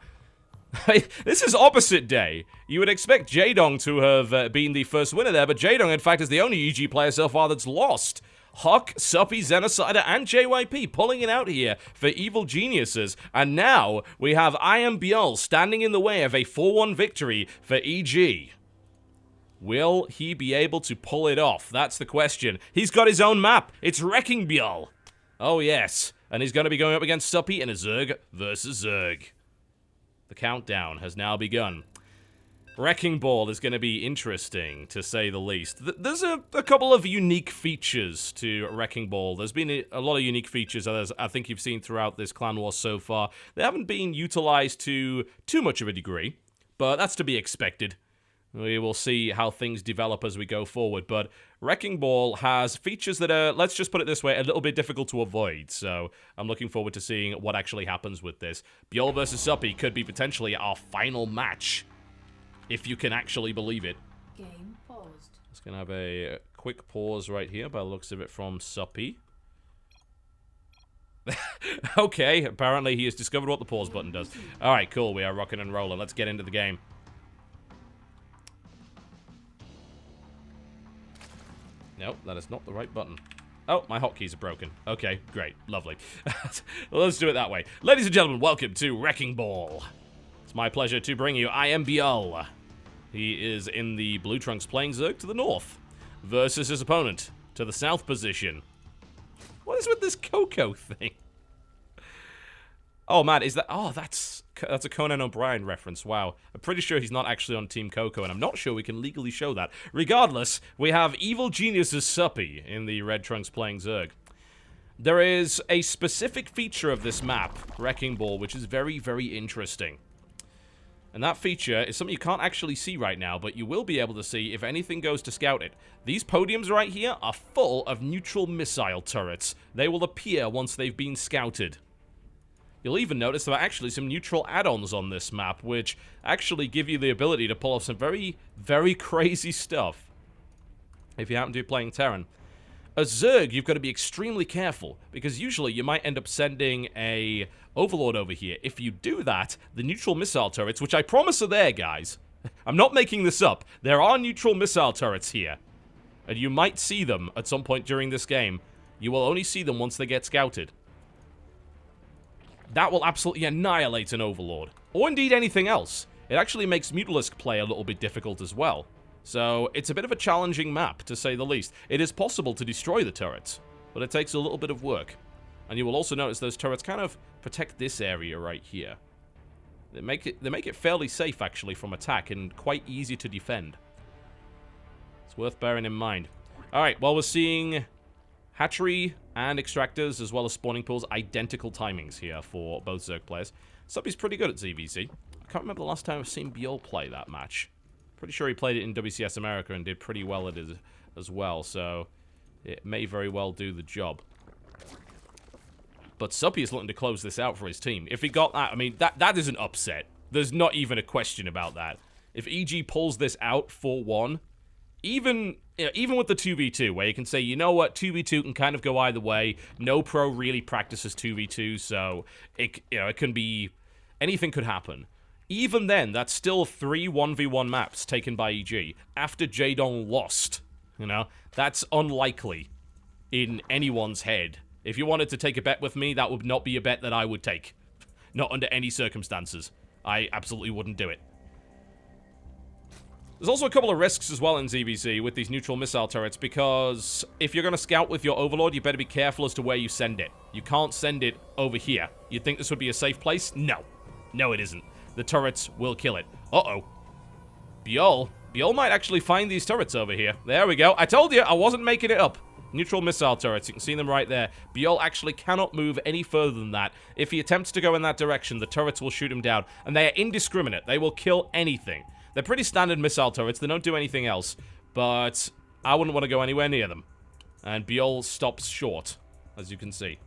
This is opposite day. You would expect Jaedong to have been the first winner there, but Jaedong, in fact, is the only EG player so far that's lost. Huck, Suppy, Xenocider, and JYP pulling it out here for Evil Geniuses. And now we have IM Bjol standing in the way of a 4-1 victory for EG. Will he be able to pull it off? That's the question. He's got his own map. It's Wrecking Ball. Oh, yes. And he's going to be going up against Suppy in a Zerg versus Zerg. The countdown has now begun. Wrecking Ball is going to be interesting, to say the least. There's a couple of unique features to Wrecking Ball. There's been a lot of unique features, as I think you've seen throughout this Clan Wars so far. They haven't been utilized to too much of a degree, but that's to be expected. We will see how things develop as we go forward, but Wrecking Ball has features that are, let's just put it this way, a little bit difficult to avoid, so I'm looking forward to seeing what actually happens with this. Bjol versus Suppy could be potentially our final match, if you can actually believe it. Game paused. Just gonna have a quick pause right here by the looks of it from Suppy. Okay, apparently he has discovered what the pause button does. Alright, cool, we are rocking and rolling. Let's get into the game. Nope, that is not the right button. Oh, my hotkeys are broken. Okay, great. Lovely. Well, let's do it that way. Ladies and gentlemen, welcome to Wrecking Ball. It's my pleasure to bring you I am Bjol. He is in the Blue Trunks playing Zerg to the north versus his opponent to the south position. What is with this Coco thing? Oh, man, is that... Oh, that's a Conan O'Brien reference. Wow. I'm pretty sure he's not actually on Team Coco, and I'm not sure we can legally show that. Regardless, we have Evil Genius's Suppy in the Red Trunks playing Zerg. There is a specific feature of this map, Wrecking Ball, which is very, very interesting. And that feature is something you can't actually see right now, but you will be able to see if anything goes to scout it. These podiums right here are full of neutral missile turrets. They will appear once they've been scouted. You'll even notice there are actually some neutral add-ons on this map, which actually give you the ability to pull off some very, very crazy stuff. If you happen to be playing Terran. As Zerg, you've got to be extremely careful, because usually you might end up sending a Overlord over here. If you do that, the neutral missile turrets, which I promise are there, guys. I'm not making this up. There are neutral missile turrets here. And you might see them at some point during this game. You will only see them once they get scouted. That will absolutely annihilate an Overlord. Or indeed anything else. It actually makes Mutalisk play a little bit difficult as well. So, it's a bit of a challenging map, to say the least. It is possible to destroy the turrets, but it takes a little bit of work. And you will also notice those turrets kind of protect this area right here. They make it fairly safe, actually, from attack, and quite easy to defend. It's worth bearing in mind. Alright, well, we're seeing hatchery and extractors, as well as spawning pools, identical timings here for both Zerg players. Suppy's pretty good at ZVZ. I can't remember the last time I've seen Bjol play that match. Pretty sure he played it in WCS America and did pretty well at it as well, so it may very well do the job. But Suppy is looking to close this out for his team. If he got that, I mean, that is an upset. There's not even a question about that. If EG pulls this out 4-1, even with the 2v2, where you can say, you know what, 2v2 can kind of go either way. No pro really practices 2v2, so it can be, anything could happen. Even then, that's still 3 1v1 maps taken by EG after Jaedong lost. You know, that's unlikely in anyone's head. If you wanted to take a bet with me, that would not be a bet that I would take. Not under any circumstances. I absolutely wouldn't do it. There's also a couple of risks as well in ZVZ with these neutral missile turrets, because if you're going to scout with your Overlord, you better be careful as to where you send it. You can't send it over here. You'd think this would be a safe place? No. No, it isn't. The turrets will kill it. Uh-oh. Bjol might actually find these turrets over here. There we go. I told you, I wasn't making it up. Neutral missile turrets. You can see them right there. Bjol actually cannot move any further than that. If he attempts to go in that direction, the turrets will shoot him down. And they are indiscriminate. They will kill anything. They're pretty standard missile turrets. They don't do anything else. But I wouldn't want to go anywhere near them. And Bjol stops short, as you can see.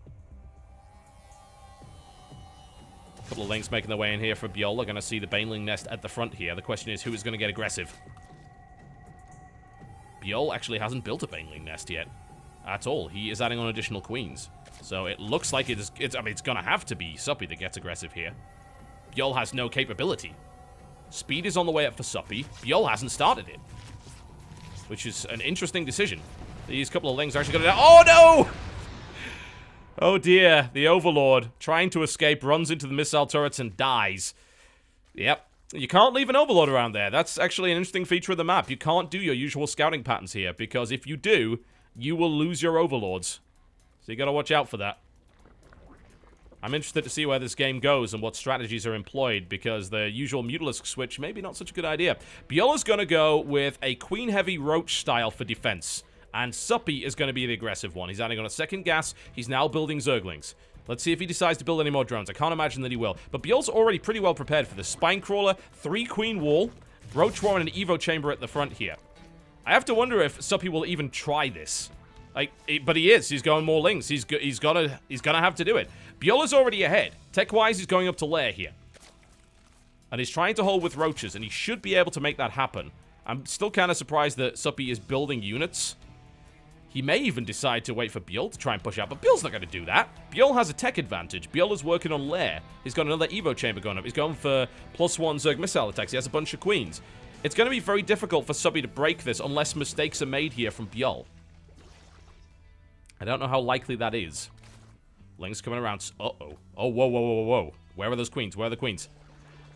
A couple of links making their way in here for Bjol. They're going to see the Baneling nest at the front here. The question is, who is going to get aggressive? Bjol actually hasn't built a Baneling nest yet. At all. He is adding on additional queens. So it looks like it's going to have to be Suppy that gets aggressive here. Bjol has no capability. Speed is on the way up for Suppy. Bjol hasn't started it. Which is an interesting decision. These couple of lings are actually going to... Oh, no! Oh, dear. The Overlord, trying to escape, runs into the missile turrets and dies. Yep. You can't leave an Overlord around there. That's actually an interesting feature of the map. You can't do your usual scouting patterns here, because if you do, you will lose your Overlords. So you gotta watch out for that. I'm interested to see where this game goes and what strategies are employed, because the usual Mutalisk switch maybe not such a good idea. Biola's gonna go with a Queen-heavy Roach style for defense, and Suppy is gonna be the aggressive one. He's adding on a second gas. He's now building Zerglings. Let's see if he decides to build any more drones. I can't imagine that he will. But Biol's already pretty well prepared for this. Spinecrawler, 3 Queen Wall, Roach Warren, and Evo Chamber at the front here. I have to wonder if Suppy will even try this. But he is. He's going more Lings. He's gonna have to do it. Biola's already ahead. Tech-wise, he's going up to Lair here. And he's trying to hold with Roaches, and he should be able to make that happen. I'm still kind of surprised that Suppy is building units. He may even decide to wait for Biol to try and push out, but Biol's not going to do that. Biol has a tech advantage. Biol is working on Lair. He's got another Evo Chamber going up. He's going for +1 Zerg missile attacks. He has a bunch of Queens. It's going to be very difficult for Suppy to break this unless mistakes are made here from Biol. I don't know how likely that is. Ling's coming around. Uh-oh. Oh, whoa, whoa, whoa, whoa. Where are those Queens? Where are the Queens?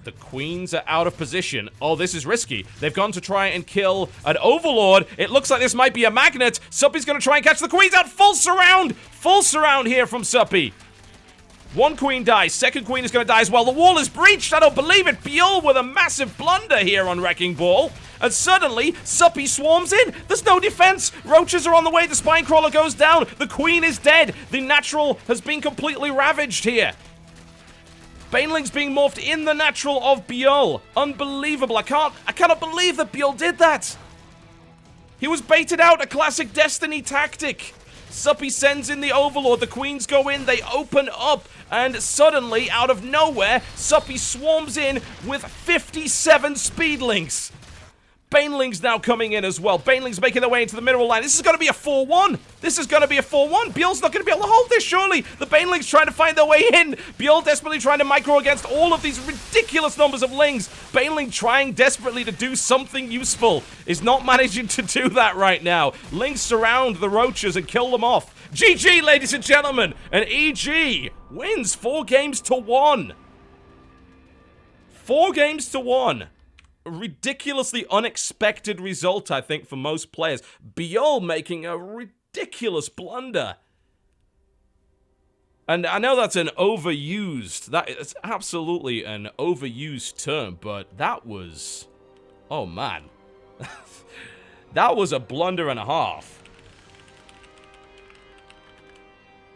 The Queens are out of position. Oh, this is risky. They've gone to try and kill an Overlord. It looks like this might be a magnet. Suppy's going to try and catch the Queens out. Full surround. Full surround here from Suppy. 1 Queen dies. 2nd Queen is going to die as well. The wall is breached. I don't believe it. Biol with a massive blunder here on Wrecking Ball. And suddenly, Suppy swarms in. There's no defense. Roaches are on the way. The Spinecrawler goes down. The Queen is dead. The natural has been completely ravaged here. Banelings being morphed in the natural of Biol. Unbelievable. I cannot believe that Biol did that. He was baited out, a classic Destiny tactic. Suppy sends in the Overlord. The Queens go in. They open up. And suddenly, out of nowhere, Suppy swarms in with 57 Speedlings. Banelings now coming in as well. Banelings making their way into the mineral line. This is going to be a 4-1. This is going to be a 4-1. Biol's not going to be able to hold this, surely. The Banelings trying to find their way in. Biol desperately trying to micro against all of these ridiculous numbers of Lings. Baneling trying desperately to do something useful. Is not managing to do that right now. Lings surround the Roaches and kill them off. GG, ladies and gentlemen. And EG wins 4 games to 1. 4 games to 1. Ridiculously unexpected result, I think, for most players. Biol making a ridiculous blunder. And I know that's an overused, that is absolutely an overused term, but that was, oh man. That was a blunder and a half.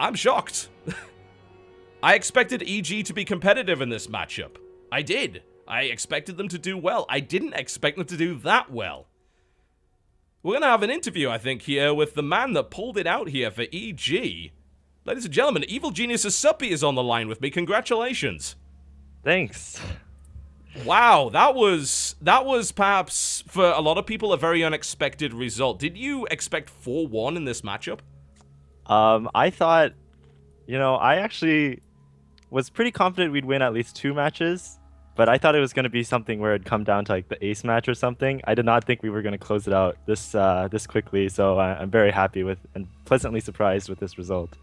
I'm shocked. I expected EG to be competitive in this matchup. I did. I expected them to do well. I didn't expect them to do that well. We're going to have an interview, I think, here with the man that pulled it out here for EG. Ladies and gentlemen, Evil Genius's Suppy is on the line with me. Congratulations. Thanks. Wow, that was perhaps, for a lot of people, a very unexpected result. Did you expect 4-1 in this matchup? I thought, I actually was pretty confident we'd win at least 2 matches. But I thought it was going to be something where it'd come down to like the ace match or something. I did not think we were going to close it out this quickly, so I'm very happy with and pleasantly surprised with this result.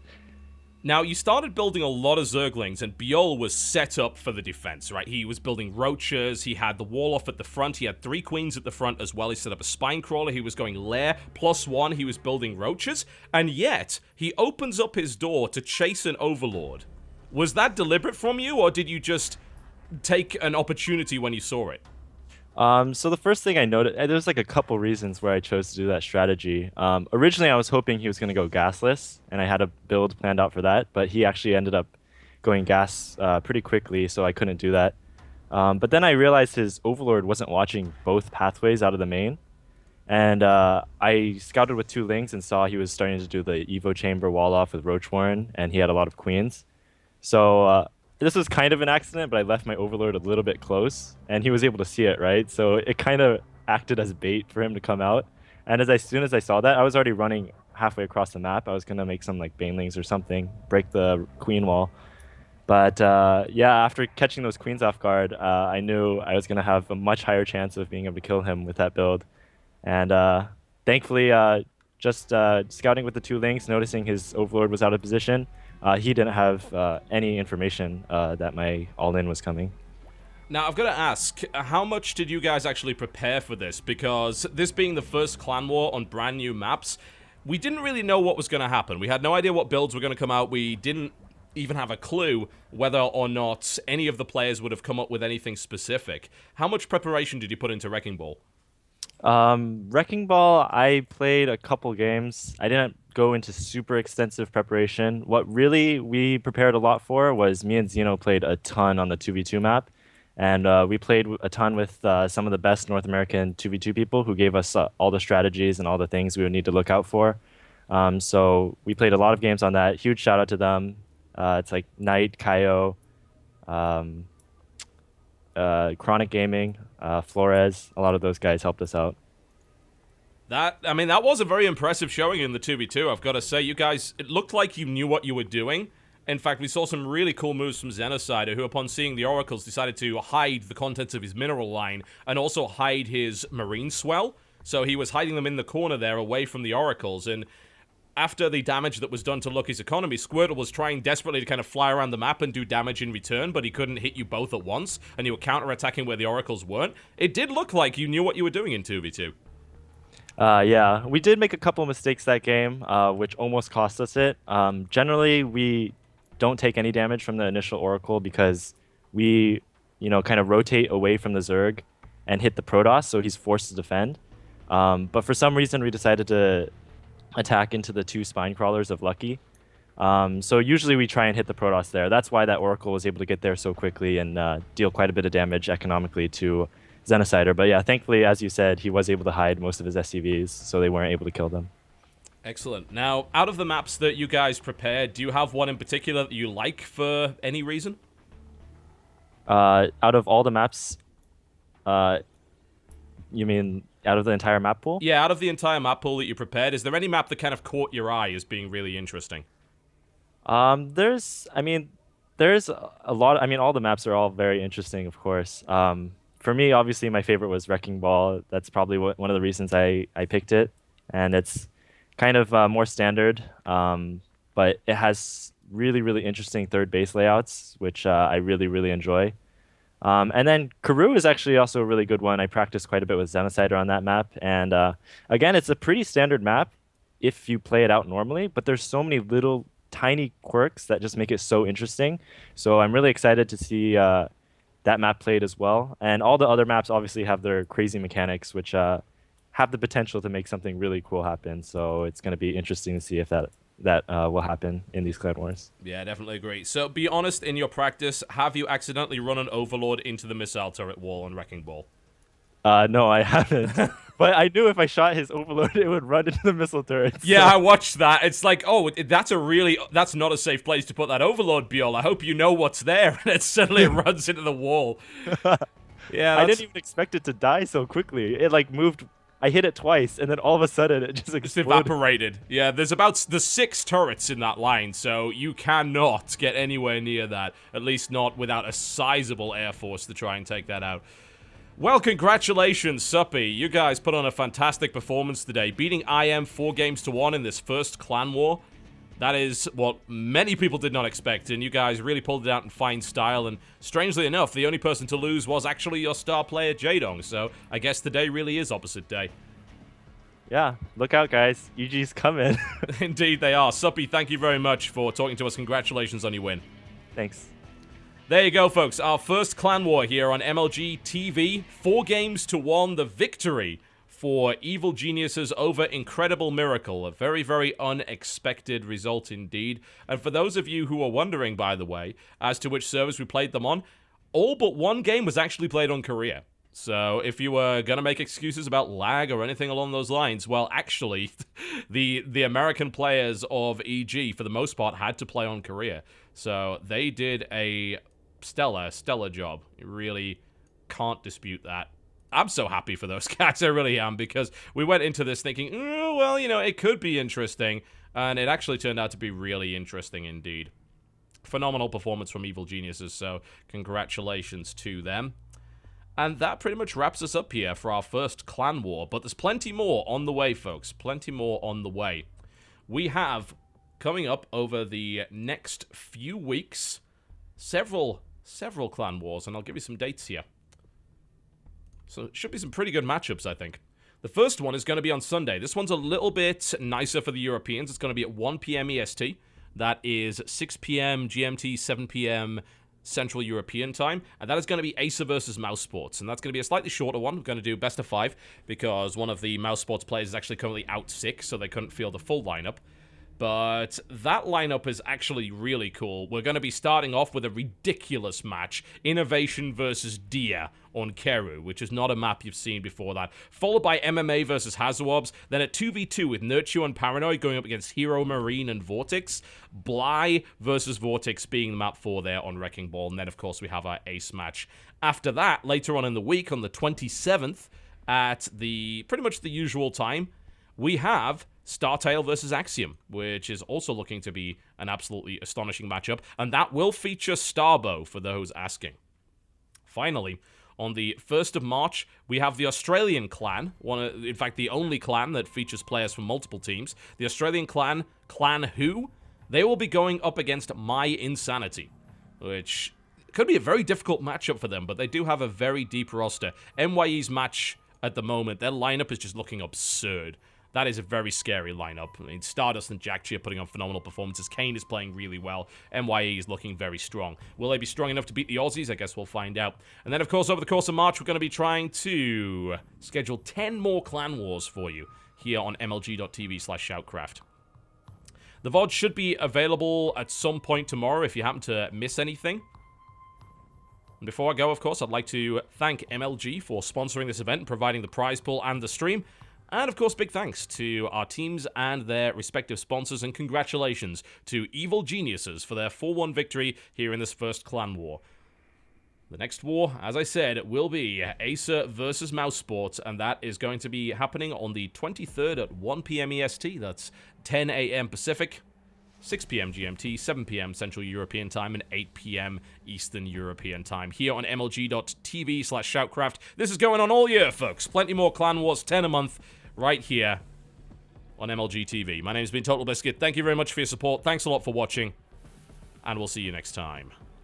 Now, you started building a lot of Zerglings, and Biol was set up for the defense, right? He was building Roaches, he had the wall off at the front, he had 3 Queens at the front as well, he set up a Spinecrawler, he was going Lair, +1, he was building Roaches, and yet, he opens up his door to chase an Overlord. Was that deliberate from you, or did you just take an opportunity when you saw it? So the first thing I noticed, there's like a couple reasons where I chose to do that strategy. Originally, I was hoping he was going to go gasless, and I had a build planned out for that, but he actually ended up going gas pretty quickly, so I couldn't do that. But then I realized his Overlord wasn't watching both pathways out of the main, and I scouted with 2 Lings and saw he was starting to do the Evo Chamber wall off with Roach Warren, and he had a lot of Queens. So this was kind of an accident, but I left my Overlord a little bit close, and he was able to see it, right? So it kind of acted as bait for him to come out. And as soon as I saw that, I was already running halfway across the map. I was going to make some like Banelings or something, break the Queen wall. But yeah, after catching those Queens off guard, I knew I was going to have a much higher chance of being able to kill him with that build. And thankfully, just scouting with the 2 Lings, noticing his Overlord was out of position, he didn't have any information that my all-in was coming. Now, I've got to ask, how much did you guys actually prepare for this? Because this being the first clan war on brand new maps, we didn't really know what was going to happen. We had no idea what builds were going to come out. We didn't even have a clue whether or not any of the players would have come up with anything specific. How much preparation did you put into Wrecking Ball? Wrecking Ball, I played a couple games. I didn't go into super extensive preparation. What really we prepared a lot for was me and Zeno played a ton on the 2v2 map. And we played a ton with some of the best North American 2v2 people who gave us all the strategies and all the things we would need to look out for. So we played a lot of games on that. Huge shout out to them. It's like Knight, Kaio, Chronic Gaming, Flores. A lot of those guys helped us out. That was a very impressive showing in the 2v2, I've got to say. You guys, it looked like you knew what you were doing. In fact, we saw some really cool moves from Xenocider, who upon seeing the oracles decided to hide the contents of his mineral line and also hide his marine swell. So he was hiding them in the corner there away from the oracles, and after the damage that was done to Lucky's economy, Squirtle was trying desperately to kind of fly around the map and do damage in return, but he couldn't hit you both at once, and you were counterattacking where the oracles weren't. It did look like you knew what you were doing in 2v2. Yeah, we did make a couple mistakes that game, which almost cost us it. Generally, we don't take any damage from the initial Oracle because we, kind of rotate away from the Zerg and hit the Protoss, so he's forced to defend. But for some reason, we decided to attack into the 2 spine crawlers of Lucky. So usually we try and hit the Protoss there. That's why that Oracle was able to get there so quickly and deal quite a bit of damage economically to Xenocider. But yeah, thankfully, as you said, he was able to hide most of his SCVs, so they weren't able to kill them. Excellent. Now, out of the maps that you guys prepared, do you have one in particular that you like for any reason? Out of all the maps, you mean out of the entire map pool? Yeah, out of the entire map pool that you prepared, is there any map that kind of caught your eye as being really interesting? There's a lot. I mean, all the maps are all very interesting, of course. For me, obviously, my favorite was Wrecking Ball. That's probably one of the reasons I picked it, and it's kind of more standard, but it has really, really interesting third base layouts, which I really, really enjoy. And then Karoo is actually also a really good one. I practiced quite a bit with Xenocider on that map, and again, it's a pretty standard map if you play it out normally, but there's so many little tiny quirks that just make it so interesting. So I'm really excited to see that map played as well. And all the other maps obviously have their crazy mechanics, which have the potential to make something really cool happen. So it's going to be interesting to see if that will happen in these Clan Wars. Yeah, definitely agree. So be honest, in your practice, have you accidentally run an Overlord into the missile turret wall on Wrecking Ball? No, I haven't. But I knew if I shot his Overlord, it would run into the missile turret. Yeah, I watched that. It's like, oh, that's not a safe place to put that Overlord, Bjorn. I hope you know what's there. And it suddenly runs into the wall. Yeah, I didn't even expect it to die so quickly. It like moved. I hit it twice, and then all of a sudden, it just exploded. Evaporated. Yeah, there's 6 turrets in that line, so you cannot get anywhere near that. At least not without a sizable air force to try and take that out. Well, congratulations, Suppy. You guys put on a fantastic performance today, beating IM 4-1 in this first clan war. That is what many people did not expect, and you guys really pulled it out in fine style, and strangely enough, the only person to lose was actually your star player, Jadong, so I guess the day really is opposite day. Yeah, look out, guys. EG's coming. Indeed they are. Suppy, thank you very much for talking to us. Congratulations on your win. Thanks. There you go, folks. Our first clan war here on MLG TV. 4-1, the victory for Evil Geniuses over Incredible Miracle. A very, very unexpected result indeed. And for those of you who are wondering, by the way, as to which servers we played them on, all but one game was actually played on Korea. So if you were going to make excuses about lag or anything along those lines, well, actually, the American players of EG, for the most part, had to play on Korea. So they did a stellar job. You really can't dispute that. I'm so happy for those guys, I really am, because we went into this thinking, oh, well, it could be interesting, and it actually turned out to be really interesting indeed. Phenomenal performance from Evil Geniuses, so congratulations to them. And that pretty much wraps us up here for our first clan war, but there's plenty more on the way, folks, plenty more on the way. We have, coming up over the next few weeks, several several Clan Wars, and I'll give you some dates here. So it should be some pretty good matchups, I think. The first one is going to be on Sunday. This one's a little bit nicer for the Europeans. It's going to be at 1 p.m. EST. That is 6 p.m. GMT, 7 p.m. Central European time. And that is going to be Acer versus Mouse Sports. And that's going to be a slightly shorter one. We're going to do best of 5 because one of the Mouse Sports players is actually currently out sick, so they couldn't field the full lineup. But that lineup is actually really cool. We're going to be starting off with a ridiculous match. Innovation versus Dia on Keru, which is not a map you've seen before that. Followed by MMA versus Hazawobs. Then a 2v2 with Nurture and Paranoid going up against Hero, Marine, and Vortex. Bly versus Vortex being the map 4 there on Wrecking Ball. And then, of course, we have our ace match. After that, later on in the week, on the 27th, at the pretty much the usual time, we have Startail versus Axiom, which is also looking to be an absolutely astonishing matchup, and that will feature Starbow for those asking. Finally, on the 1st of March, we have the Australian clan, in fact, the only clan that features players from multiple teams. The Australian clan, Clan Who, they will be going up against My Insanity, which could be a very difficult matchup for them, but they do have a very deep roster. NYE's match at the moment, their lineup is just looking absurd. That is a very scary lineup. I mean, Stardust and Jack are putting on phenomenal performances. Kane is playing really well. NYE is looking very strong. Will they be strong enough to beat the Aussies? I guess we'll find out. And then, of course, over the course of March, we're going to be trying to schedule 10 more Clan Wars for you here on mlg.tv/shoutcraft. The VOD should be available at some point tomorrow if you happen to miss anything. And before I go, of course, I'd like to thank MLG for sponsoring this event and providing the prize pool and the stream. And, of course, big thanks to our teams and their respective sponsors, and congratulations to Evil Geniuses for their 4-1 victory here in this first Clan War. The next war, as I said, will be Acer versus Mouse Sports, and that is going to be happening on the 23rd at 1 p.m. EST. That's 10 a.m. Pacific, 6 p.m. GMT, 7 p.m. Central European Time, and 8 p.m. Eastern European Time here on mlg.tv/shoutcraft. This is going on all year, folks. Plenty more Clan Wars, 10 a month, right here on MLG TV. My name has been TotalBiscuit. Thank you very much for your support. Thanks a lot for watching, and we'll see you next time.